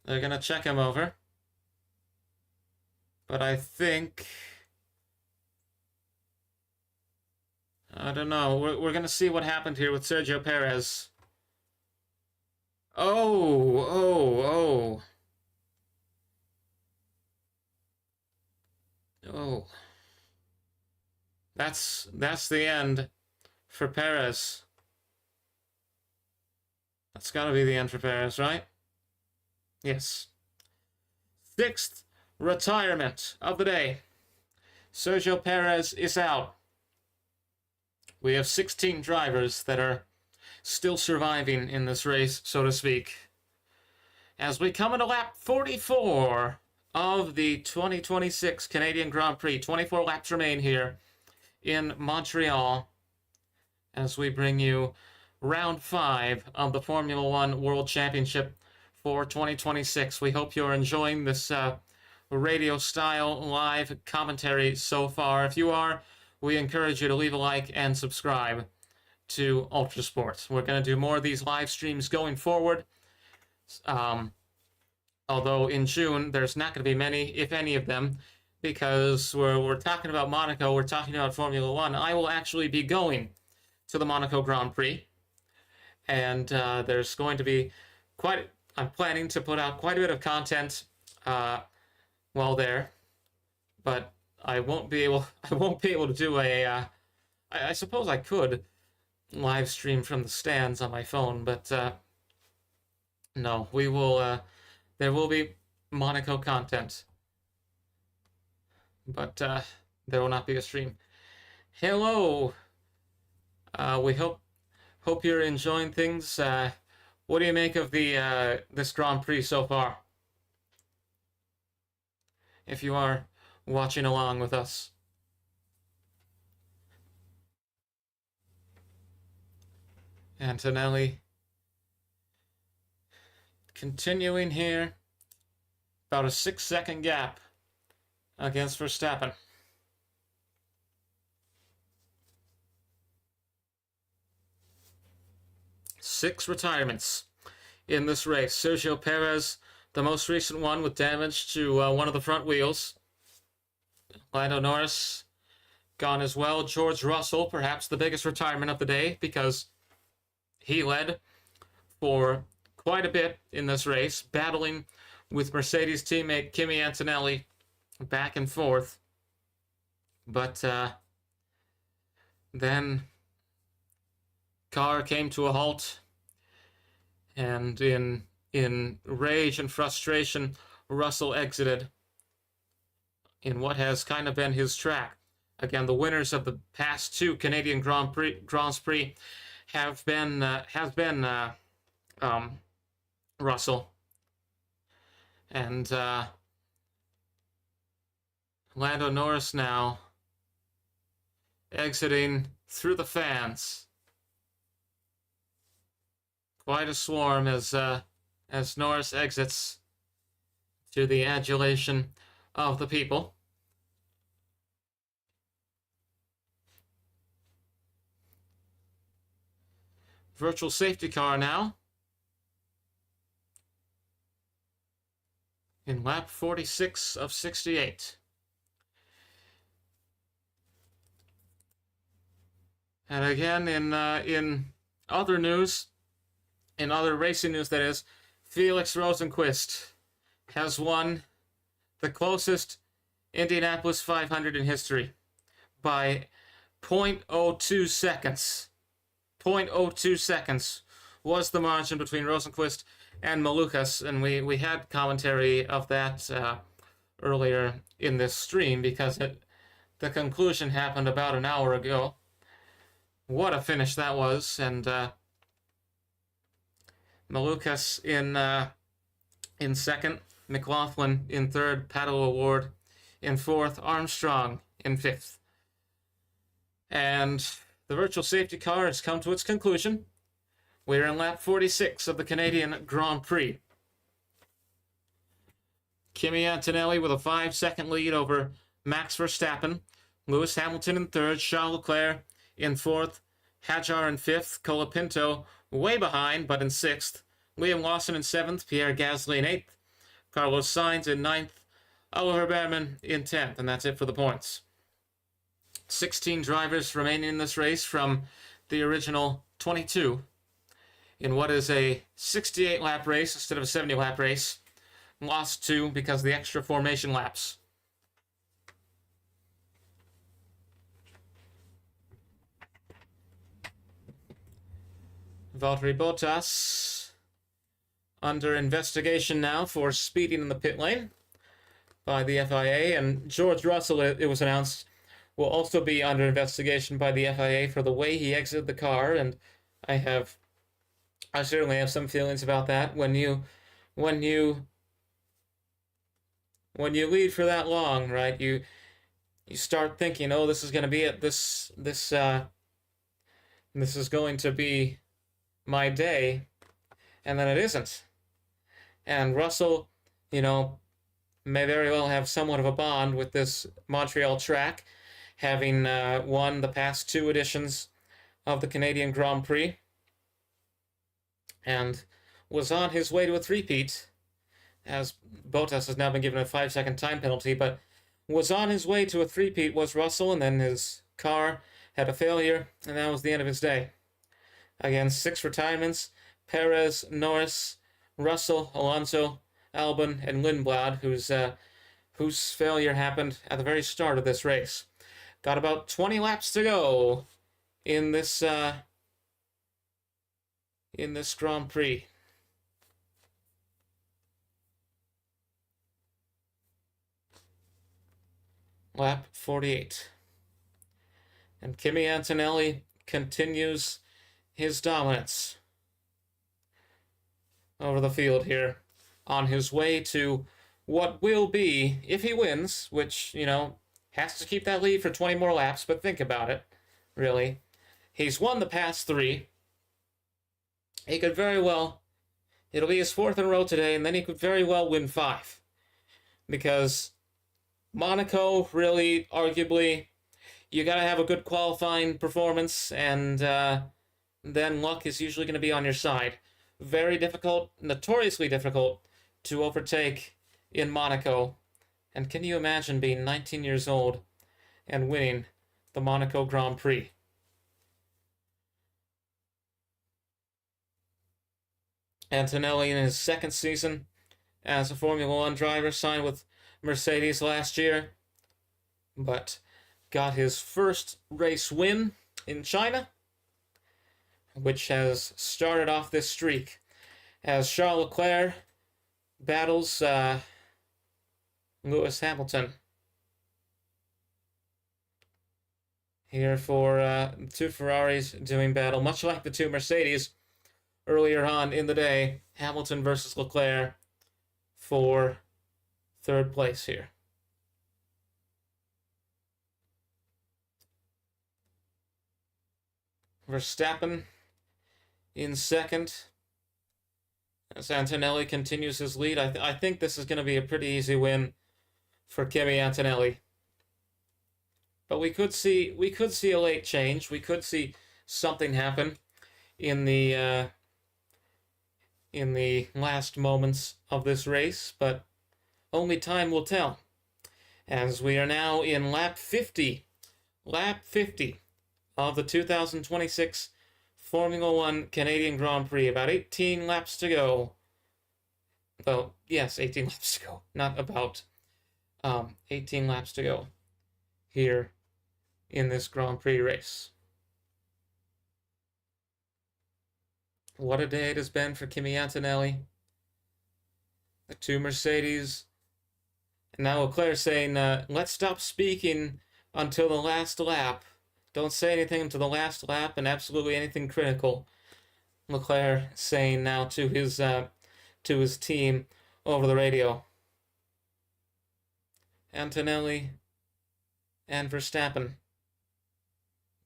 They're going to check him over. But I think I don't know. We're going to see what happened here with Sergio Perez. Oh. That's the end for Perez. That's got to be the end for Perez, right? Yes. 6th retirement of the day. Sergio Perez is out. We have 16 drivers that are still surviving in this race, so to speak. As we come into lap 44 of the 2026 Canadian Grand Prix. 24 laps remain here in Montreal as we bring you round 5 of the Formula One World Championship for 2026. We hope you're enjoying this radio-style live commentary so far. If you are, we encourage you to leave a like and subscribe to Ultra Sports. We're going to do more of these live streams going forward. Although in June, there's not going to be many, if any of them, because we're talking about Monaco, we're talking about Formula One. I will actually be going to the Monaco Grand Prix, and there's going to be I'm planning to put out quite a bit of content while there, but I won't be able to do a I suppose I could live stream from the stands on my phone, but no, we will there will be Monaco content, but there will not be a stream. Hello, we hope you're enjoying things. What do you make of the this Grand Prix so far? If you are watching along with us. Antonelli continuing here. About a 6-second gap against Verstappen. Six retirements in this race. Sergio Perez, the most recent one with damage to one of the front wheels. Lando Norris gone as well. George Russell, perhaps the biggest retirement of the day, because he led for quite a bit in this race, battling with Mercedes teammate Kimi Antonelli back and forth. But then car came to a halt, and in rage and frustration, Russell exited in what has kind of been his track. Again, the winners of the past 2 Canadian Grand Prix have been Russell and Lando Norris now exiting through the fans. Quite a swarm as Norris exits to the adulation of the people. Virtual safety car now in lap 46 of 68. And again, in other news, in other racing news, that is, Felix Rosenqvist has won the closest Indianapolis 500 in history by 0.02 seconds. 0.02 seconds was the margin between Rosenqvist and Malukas, and we had commentary of that earlier in this stream because the conclusion happened about an hour ago. What a finish that was, and Malukas in second, McLaughlin in third, Pato O'Ward in fourth, Armstrong in fifth. And the virtual safety car has come to its conclusion. We're in lap 46 of the Canadian Grand Prix. Kimi Antonelli with a 5-second lead over Max Verstappen. Lewis Hamilton in third, Charles Leclerc in fourth, Hadjar in fifth, Colapinto way behind but in sixth, Liam Lawson in seventh, Pierre Gasly in eighth, Carlos Sainz in ninth, Oliver Behrman in 10th, and that's it for the points. 16 drivers remaining in this race from the original 22 in what is a 68 lap race instead of a 70 lap race. Lost 2 because of the extra formation laps. Valtteri Bottas under investigation now for speeding in the pit lane by the FIA, and George Russell, it was announced, will also be under investigation by the FIA for the way he exited the car, and I certainly have some feelings about that. When you lead for that long, right? You start thinking, oh, this is going to be it. This is going to be my day, and then it isn't. And Russell, may very well have somewhat of a bond with this Montreal track, having won the past 2 editions of the Canadian Grand Prix, and was on his way to a three-peat, as Bottas has now been given a 5-second time penalty, but was on his way to a three-peat was Russell, and then his car had a failure, and that was the end of his day. Again, 6 retirements: Perez, Norris, Russell, Alonso, Albon, and Lindblad, whose failure happened at the very start of this race. Got about 20 laps to go in this Grand Prix. Lap 48. And Kimi Antonelli continues his dominance over the field here, on his way to what will be, if he wins, which, has to keep that lead for 20 more laps, but think about it, really. He's won the past 3. He could very well, it'll be his 4th in a row today, and then he could very well win 5. Because Monaco, really, arguably, you gotta have a good qualifying performance, and then luck is usually going to be on your side. Very difficult, notoriously difficult, to overtake in Monaco. And can you imagine being 19 years old and winning the Monaco Grand Prix? Antonelli, in his 2nd season as a Formula 1 driver, signed with Mercedes last year, but got his first race win in China, which has started off this streak as Charles Leclerc battles Lewis Hamilton. Here for 2 Ferraris doing battle, much like the 2 Mercedes earlier on in the day. Hamilton versus Leclerc for 3rd place here. Verstappen in 2nd, as Antonelli continues his lead. I think this is going to be a pretty easy win for Kimi Antonelli. But we could see a late change. We could see something happen in the last moments of this race, but only time will tell. As we are now in lap 50 of the 2026 Formula 1 Canadian Grand Prix. About 18 laps to go. Well, yes, 18 laps to go. Not about. 18 laps to go here in this Grand Prix race. What a day it has been for Kimi Antonelli. The 2 Mercedes. And now Leclerc saying, let's stop speaking until the last lap. Don't say anything until the last lap, and absolutely anything critical. Leclerc saying now to his team over the radio. Antonelli and Verstappen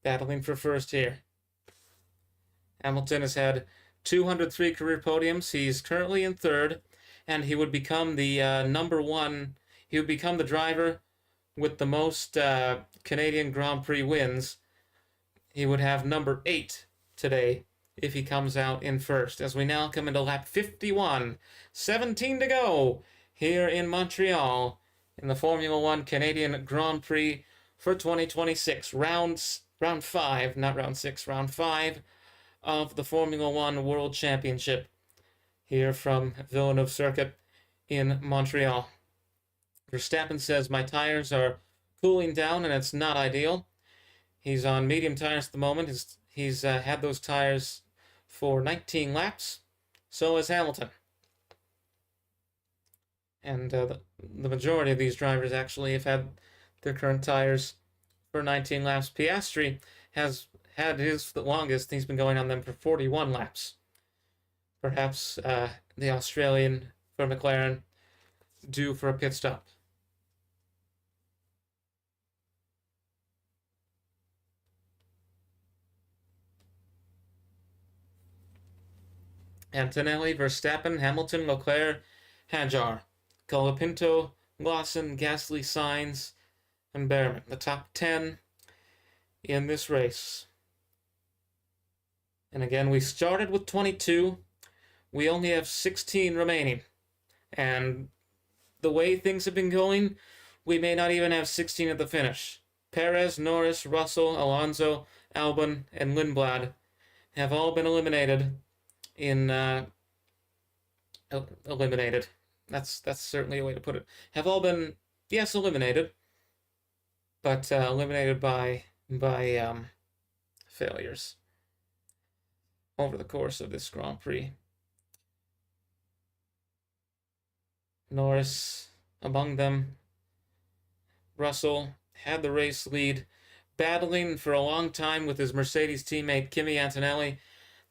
battling for first here. Hamilton has had 203 career podiums. He's currently in 3rd, and he would become the number 1. He would become the driver with the most Canadian Grand Prix wins. He would have number 8 today if he comes out in 1st. As we now come into lap 51, 17 to go here in Montreal in the Formula 1 Canadian Grand Prix for 2026. Round 5, not round 6, round 5 of the Formula One World Championship here from Villeneuve Circuit in Montreal. Verstappen says, my tires are cooling down and it's not ideal. He's on medium tires at the moment. He's had those tires for 19 laps. So is Hamilton. And the majority of these drivers actually have had their current tires for 19 laps. Piastri has had his the longest. He's been going on them for 41 laps. Perhaps the Australian for McLaren due for a pit stop. Antonelli, Verstappen, Hamilton, Leclerc, Hadjar, Colapinto, Lawson, Gasly, Sainz, and Behrman. The top 10 in this race. And again, we started with 22. We only have 16 remaining. And the way things have been going, we may not even have 16 at the finish. Perez, Norris, Russell, Alonso, Albon, and Lindblad have all been eliminated eliminated. That's certainly a way to put it. Have all been, yes, eliminated, but eliminated by failures over the course of this Grand Prix. Norris among them. Russell had the race lead, battling for a long time with his Mercedes teammate Kimi Antonelli.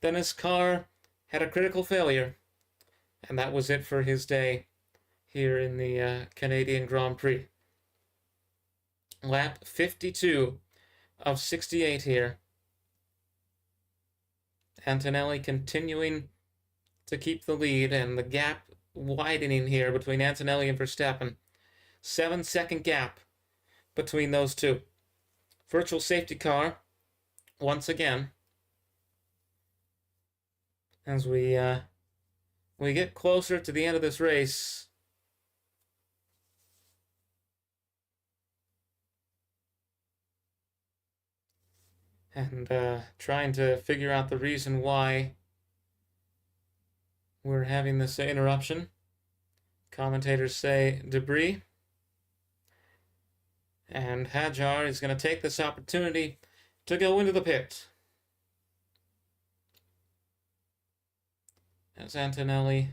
Then his car had a critical failure, and that was it for his day here in the Canadian Grand Prix. Lap 52 of 68 here. Antonelli continuing to keep the lead, and the gap widening here between Antonelli and Verstappen. 7-second gap between those two. Virtual safety car once again. As we get closer to the end of this race. And trying to figure out the reason why we're having this interruption. Commentators say debris. And Hadjar is going to take this opportunity to go into the pit. As Antonelli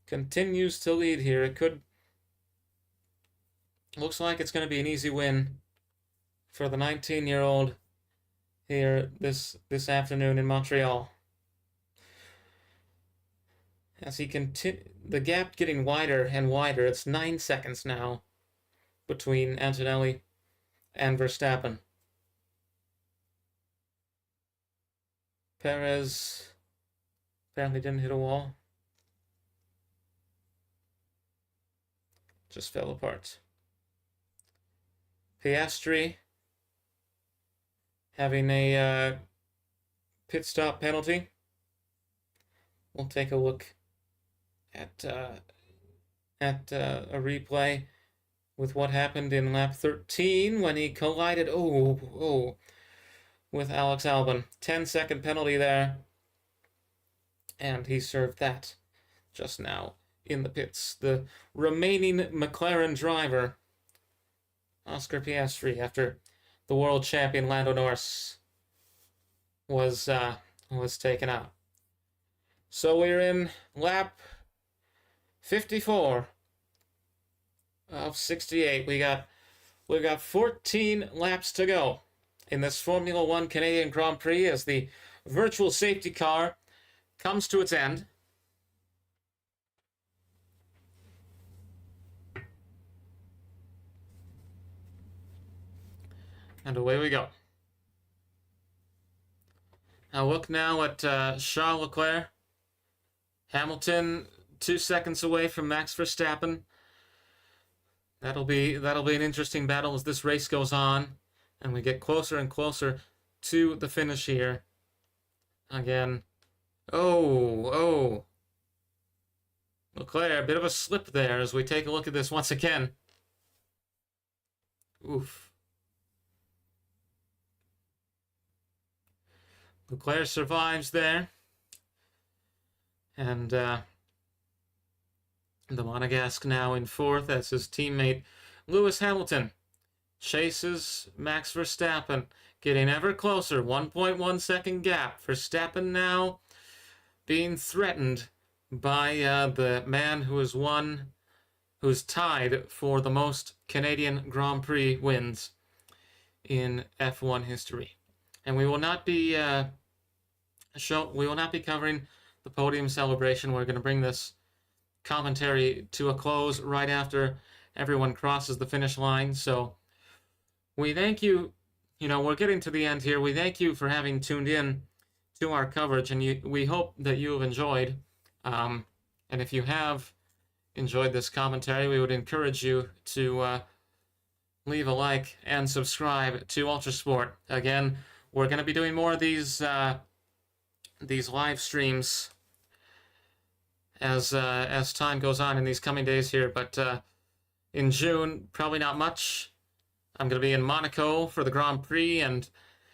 continues to lead here, looks like it's going to be an easy win for the 19-year-old here this afternoon in Montreal. As the gap getting wider and wider. It's 9 seconds now between Antonelli and Verstappen. Perez apparently didn't hit a wall. Just fell apart. Piastri having a pit stop penalty. We'll take a look at a replay with what happened in lap 13 when he collided with Alex Albon. 10-second penalty there. And he served that just now in the pits. The remaining McLaren driver, Oscar Piastri, after the world champion Lando Norris was taken out. So we're in lap 54 of 68. We've got 14 laps to go in this Formula One Canadian Grand Prix as the virtual safety car comes to its end. And away we go. Now look now at Charles Leclerc. Hamilton 2 seconds away from Max Verstappen. That'll be an interesting battle as this race goes on, and we get closer and closer to the finish here. Again. Oh. Leclerc, a bit of a slip there as we take a look at this once again. Oof. Leclerc survives there. And the Monegasque now in fourth as his teammate Lewis Hamilton chases Max Verstappen, getting ever closer. 1.1 second gap. Verstappen now being threatened by the man who's tied for the most Canadian Grand Prix wins in F1 history. And we will not be covering the podium celebration. We're going to bring this commentary to a close right after everyone crosses the finish line. So we thank you. We're getting to the end here. We thank you for having tuned in to our coverage, and we hope that you have enjoyed. And if you have enjoyed this commentary, we would encourage you to leave a like and subscribe to Ultrasport. Again, we're going to be doing more of these live streams as time goes on in these coming days here. But in June, probably not much. I'm going to be in Monaco for the Grand Prix and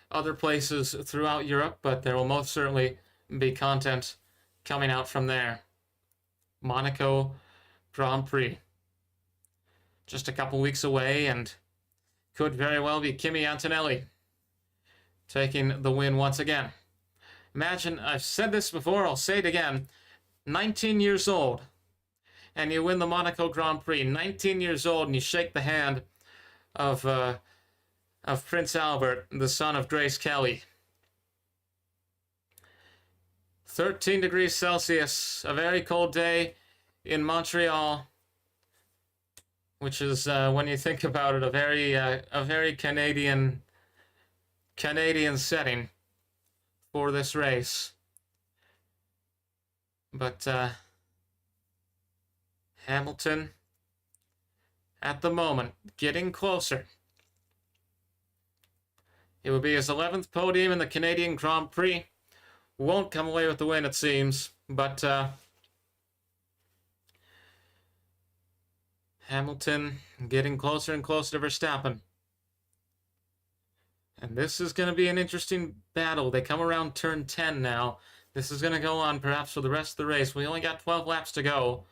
other places throughout Europe, but there will most certainly be content coming out from there. Monaco Grand Prix. Just a couple weeks away, and could very well be Kimi Antonelli taking the win once again. Imagine, I've said this before, I'll say it again, 19 years old, and you win the Monaco Grand Prix. 19 years old, and you shake the hand of Prince Albert, the son of Grace Kelly. 13 degrees Celsius, a very cold day in Montreal, which is, when you think about it, a very Canadian setting for this race. But Hamilton, at the moment, getting closer. It will be his 11th podium in the Canadian Grand Prix. Won't come away with the win, it seems, but Hamilton getting closer and closer to Verstappen. And this is going to be an interesting battle. They come around turn 10 now. This is going to go on perhaps for the rest of the race. We only got 12 laps to go.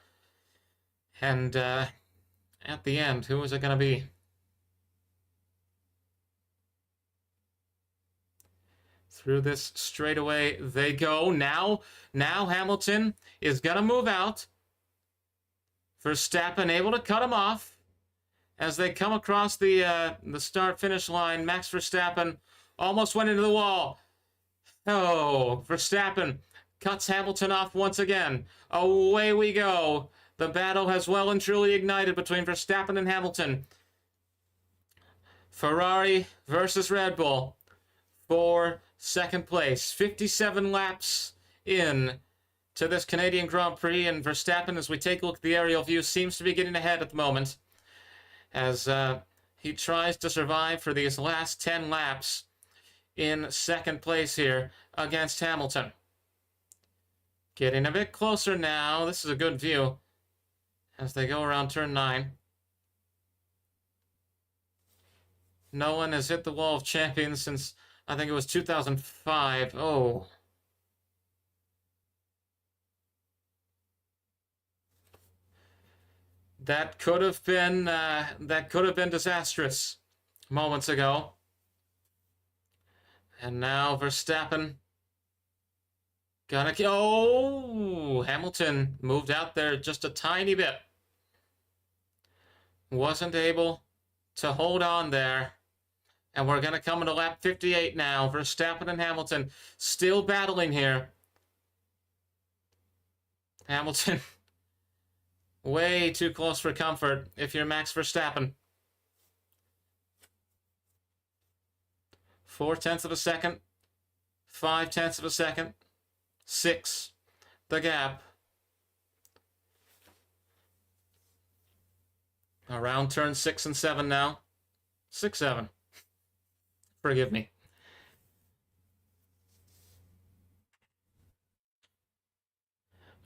And at the end, who is it going to be? Through this straightaway they go. Now Hamilton is going to move out. Verstappen able to cut him off as they come across the start-finish line. Max Verstappen almost went into the wall. Oh, Verstappen cuts Hamilton off once again. Away we go. The battle has well and truly ignited between Verstappen and Hamilton. Ferrari versus Red Bull for second place. 57 laps in to this Canadian Grand Prix, and Verstappen, as we take a look at the aerial view, seems to be getting ahead at the moment as he tries to survive for these last 10 laps in second place here against Hamilton. Getting a bit closer now. This is a good view as they go around turn 9. No one has hit the wall of champions since, I think it was 2005. Oh. That could have been disastrous moments ago. And now Verstappen Hamilton moved out there just a tiny bit. Wasn't able to hold on there. And we're going to come into lap 58 now. Verstappen and Hamilton still battling here. Hamilton way too close for comfort if you're Max Verstappen. 0.4 of a second. 0.5 of a second. 6. The gap. Around turn 6 and 7 now. 6, 7. Forgive me.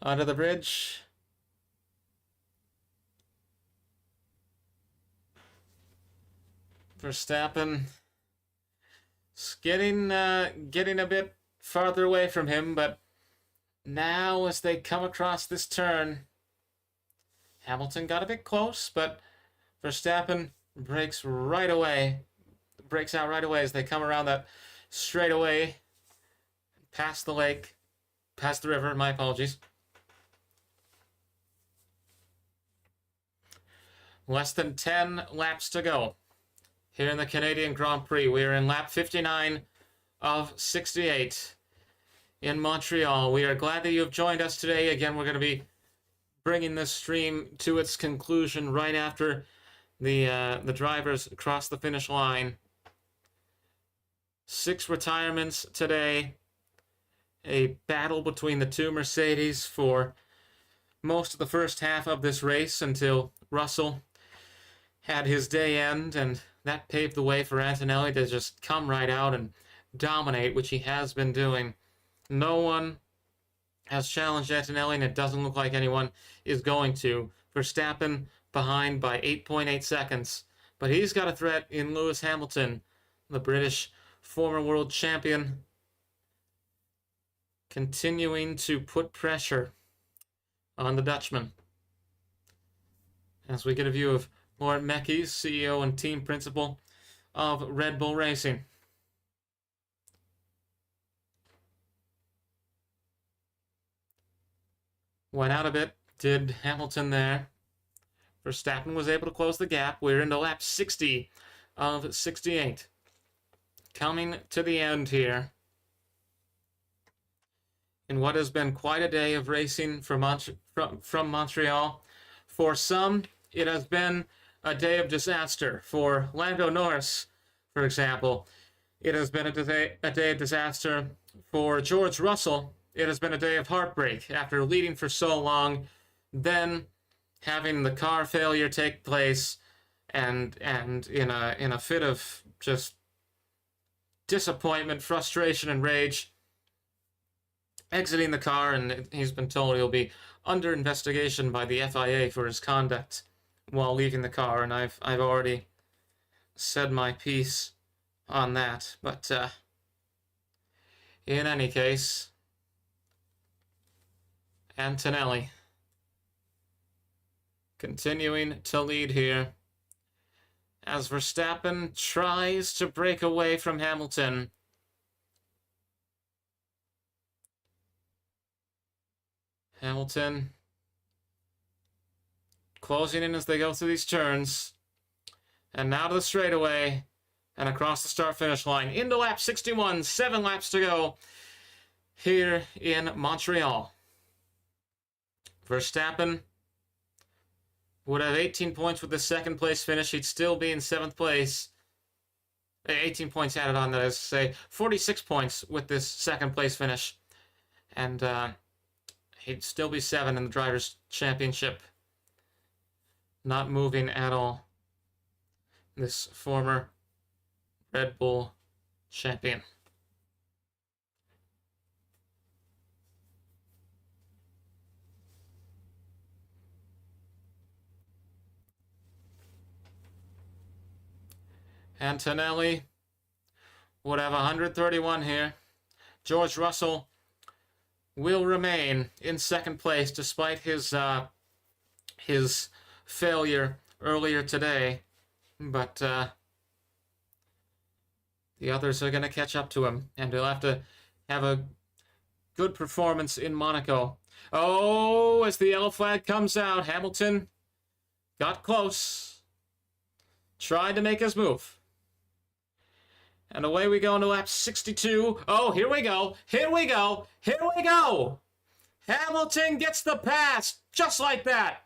Onto the bridge. Verstappen getting a bit farther away from him, but now as they come across this turn, Hamilton got a bit close, but Verstappen breaks out right away as they come around that straightaway, past the lake, past the river, my apologies. Less than 10 laps to go here in the Canadian Grand Prix. We are in lap 59 of 68 in Montreal. We are glad that you have joined us today. Again, we're going to be bringing this stream to its conclusion right after the drivers cross the finish line. 6 retirements today. A battle between the two Mercedes for most of the first half of this race until Russell had his day end, and that paved the way for Antonelli to just come right out and dominate, which he has been doing. No one has challenged Antonelli, and it doesn't look like anyone is going to. Verstappen behind by 8.8 seconds, but he's got a threat in Lewis Hamilton, the British former world champion, continuing to put pressure on the Dutchman. As we get a view of Laurent Mekies, CEO and team principal of Red Bull Racing. Went out a bit, did Hamilton there. Verstappen was able to close the gap. We're into lap 60 of 68. Coming to the end here in what has been quite a day of racing from Montreal. For some, it has been a day of disaster. For Lando Norris, for example, it has been a day of disaster. For George Russell, it has been a day of heartbreak after leading for so long, then having the car failure take place, and in a fit of just disappointment, frustration, and rage, exiting the car, and he's been told he'll be under investigation by the FIA for his conduct while leaving the car, and I've already said my piece on that. But in any case, Antonelli continuing to lead here as Verstappen tries to break away from Hamilton. Hamilton closing in as they go through these turns. And now to the straightaway and across the start-finish line into lap 61, 7 laps to go here in Montreal. Verstappen would have 18 points with the second place finish. He'd still be in 7th place. 18 points added on, that is to say 46 points with this second place finish. And he'd still be 7 in the Drivers' Championship. Not moving at all. This former Red Bull champion. Antonelli would have 131 here. George Russell will remain in 2nd place despite his failure earlier today, but the others are going to catch up to him, and he'll have to have a good performance in Monaco. Oh, as the yellow flag comes out, Hamilton got close, tried to make his move. And away we go into lap 62. Oh, here we go. Here we go. Here we go. Hamilton gets the pass just like that.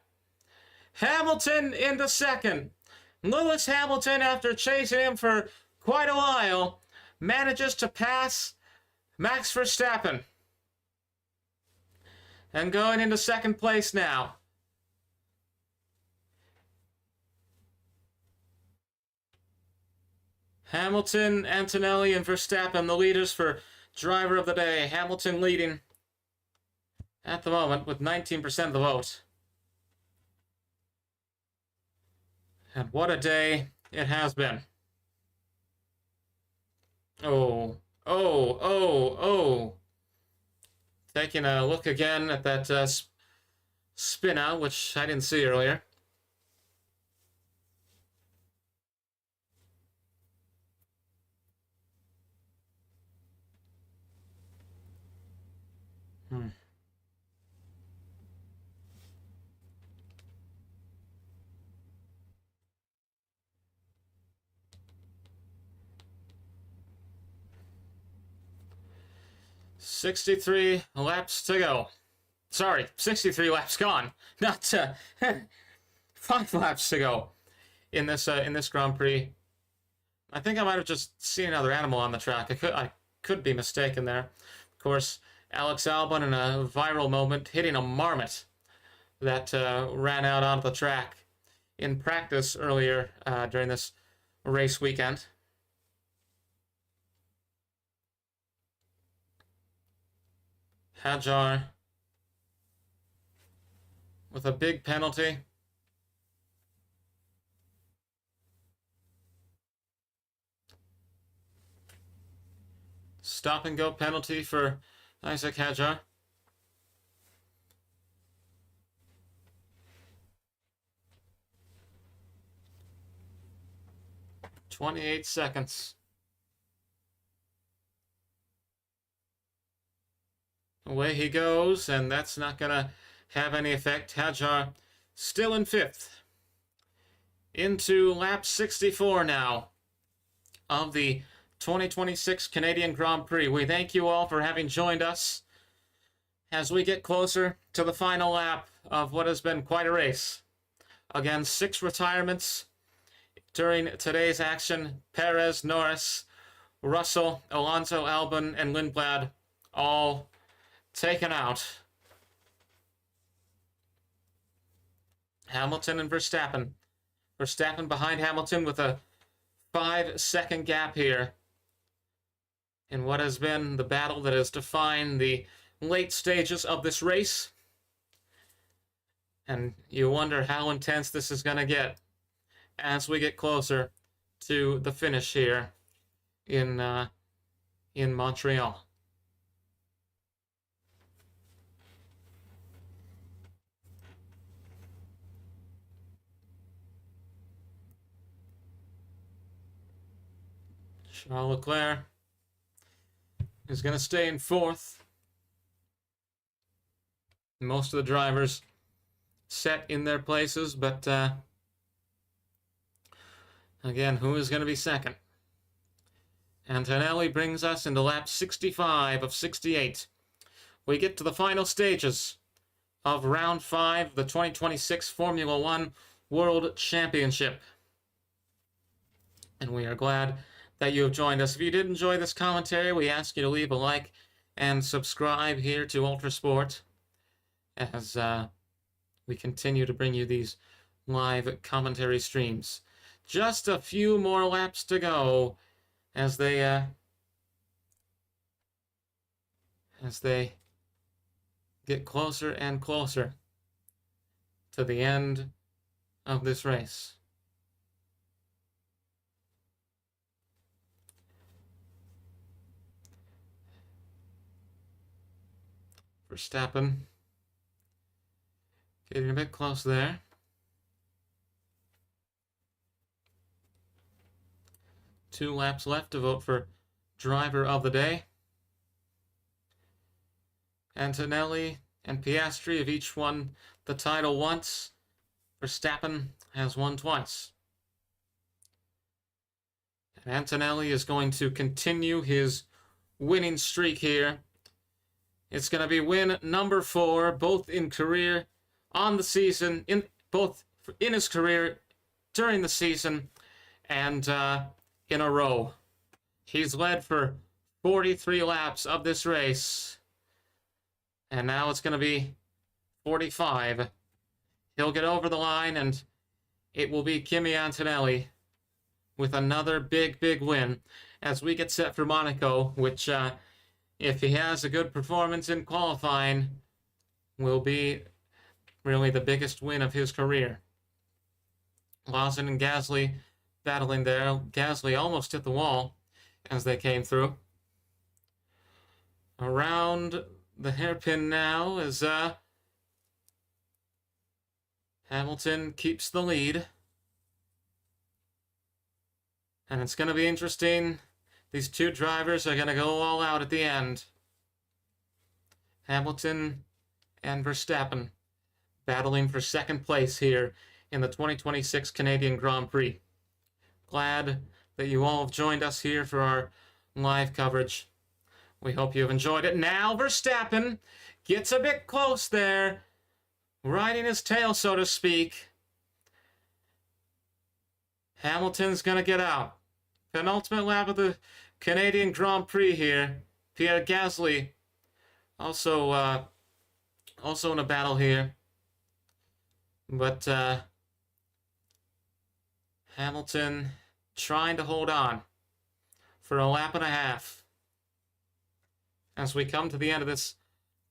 Hamilton into 2nd. Lewis Hamilton, after chasing him for quite a while, manages to pass Max Verstappen. And going into 2nd place now. Hamilton, Antonelli, and Verstappen, the leaders for driver of the day. Hamilton leading at the moment with 19% of the vote. And what a day it has been. Oh, Oh, oh, oh. Taking a look again at that spin out, which I didn't see earlier. Hmm. 63 laps to go. Sorry, 63 laps gone. Not 5 laps to go in this Grand Prix. I think I might have just seen another animal on the track. I could be mistaken there. Of course, Alex Albon in a viral moment hitting a marmot that ran out onto the track in practice earlier during this race weekend. Hadjar with a big penalty. Stop and go penalty for Isaac Hadjar. "28 seconds. Away he goes, and that's not going to have any effect. Hadjar still in 5th. Into lap 64 now of the 2026 Canadian Grand Prix. We thank you all for having joined us as we get closer to the final lap of what has been quite a race. Again, 6 retirements during today's action. Perez, Norris, Russell, Alonso, Albon, and Lindblad all taken out. Hamilton and Verstappen. Verstappen behind Hamilton with a 5-second gap here in what has been the battle that has defined the late stages of this race. And you wonder how intense this is going to get as we get closer to the finish here in Montreal. Charles Leclerc is going to stay in 4th. Most of the drivers set in their places, but again, who is going to be 2nd? Antonelli brings us into lap 65 of 68. We get to the final stages of round 5, the 2026 Formula One World Championship. And we are glad that you have joined us. If you did enjoy this commentary, we ask you to leave a like and subscribe here to Ultrasport as we continue to bring you these live commentary streams. Just a few more laps to go as they get closer and closer to the end of this race. Verstappen getting a bit close there. Two laps left to vote for driver of the day. Antonelli and Piastri have each won the title once. Verstappen has won twice. And Antonelli is going to continue his winning streak here. It's going to be win number 4, both in career, on the season, both in his career, during the season, and in a row. He's led for 43 laps of this race, and now it's going to be 45. He'll get over the line, and it will be Kimi Antonelli with another big, big win as we get set for Monaco, which, if he has a good performance in qualifying, will be really the biggest win of his career. Lawson and Gasly battling there. Gasly almost hit the wall as they came through. around the hairpin now as Hamilton keeps the lead. And it's going to be interesting. These two drivers are going to go all out at the end. Hamilton and Verstappen battling for second place here in the 2026 Canadian Grand Prix. Glad that you all have joined us here for our live coverage. We hope you have enjoyed it. Now Verstappen gets a bit close there, riding his tail, so to speak. Hamilton's going to get out. Penultimate lap of the Canadian Grand Prix here. Pierre Gasly also in a battle here. But Hamilton trying to hold on for a lap and a half as we come to the end of this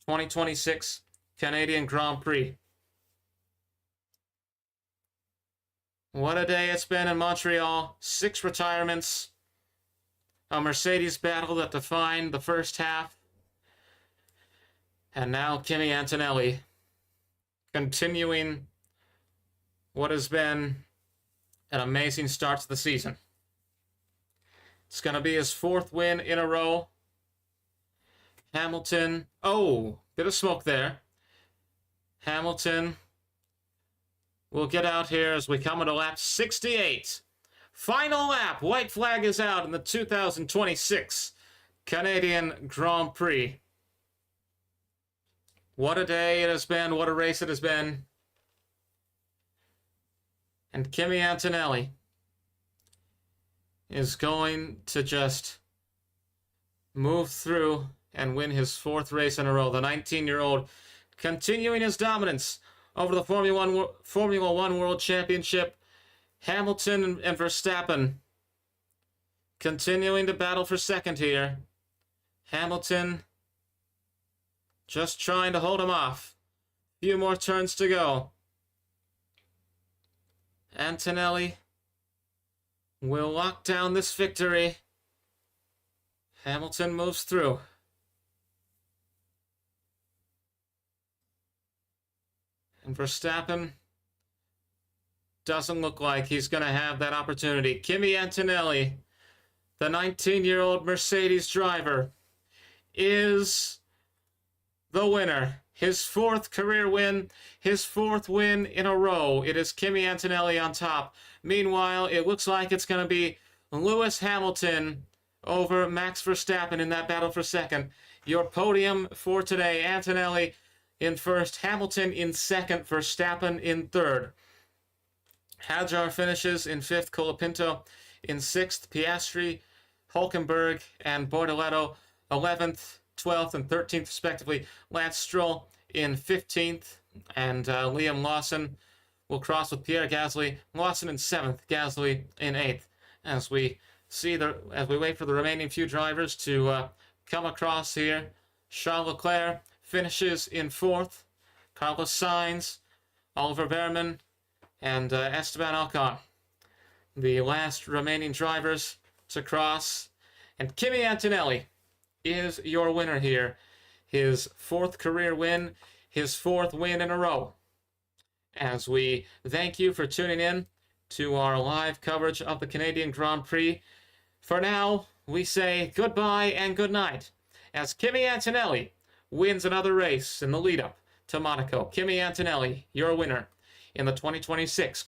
2026 Canadian Grand Prix. What a day it's been in Montreal. 6 retirements. A Mercedes battle that defined the first half. And now Kimi Antonelli continuing what has been an amazing start to the season. It's going to be his 4th win in a row. Hamilton, oh, bit of smoke there. Hamilton will get out here as we come into lap 68. Final lap, white flag is out in the 2026 Canadian Grand Prix. What a day it has been, what a race it has been. And Kimi Antonelli is going to just move through and win his 4th race in a row. The 19-year-old continuing his dominance over the Formula One World Championship. Hamilton and Verstappen continuing to battle for second here. Hamilton just trying to hold him off. A few more turns to go. Antonelli will lock down this victory. Hamilton moves through. And Verstappen doesn't look like he's going to have that opportunity. Kimi Antonelli, the 19-year-old Mercedes driver, is the winner. His 4th career win, his 4th win in a row. It is Kimi Antonelli on top. Meanwhile, it looks like it's going to be Lewis Hamilton over Max Verstappen in that battle for second. Your podium for today, Antonelli in 1st, Hamilton in 2nd, Verstappen in 3rd. Hadjar finishes in 5th, Colapinto in 6th, Piastri, Hulkenberg, and Bortoleto 11th, 12th, and 13th, respectively. Lance Stroll in 15th, and Liam Lawson will cross with Pierre Gasly. Lawson in 7th, Gasly in 8th. As we wait for the remaining few drivers to come across here, Charles Leclerc finishes in 4th. Carlos Sainz, Oliver Behrman, and Esteban Ocon, the last remaining drivers to cross. And Kimi Antonelli is your winner here. His 4th career win, his 4th win in a row. As we thank you for tuning in to our live coverage of the Canadian Grand Prix. For now, we say goodbye and good night as Kimi Antonelli wins another race in the lead-up to Monaco. Kimi Antonelli, your winner in the 2026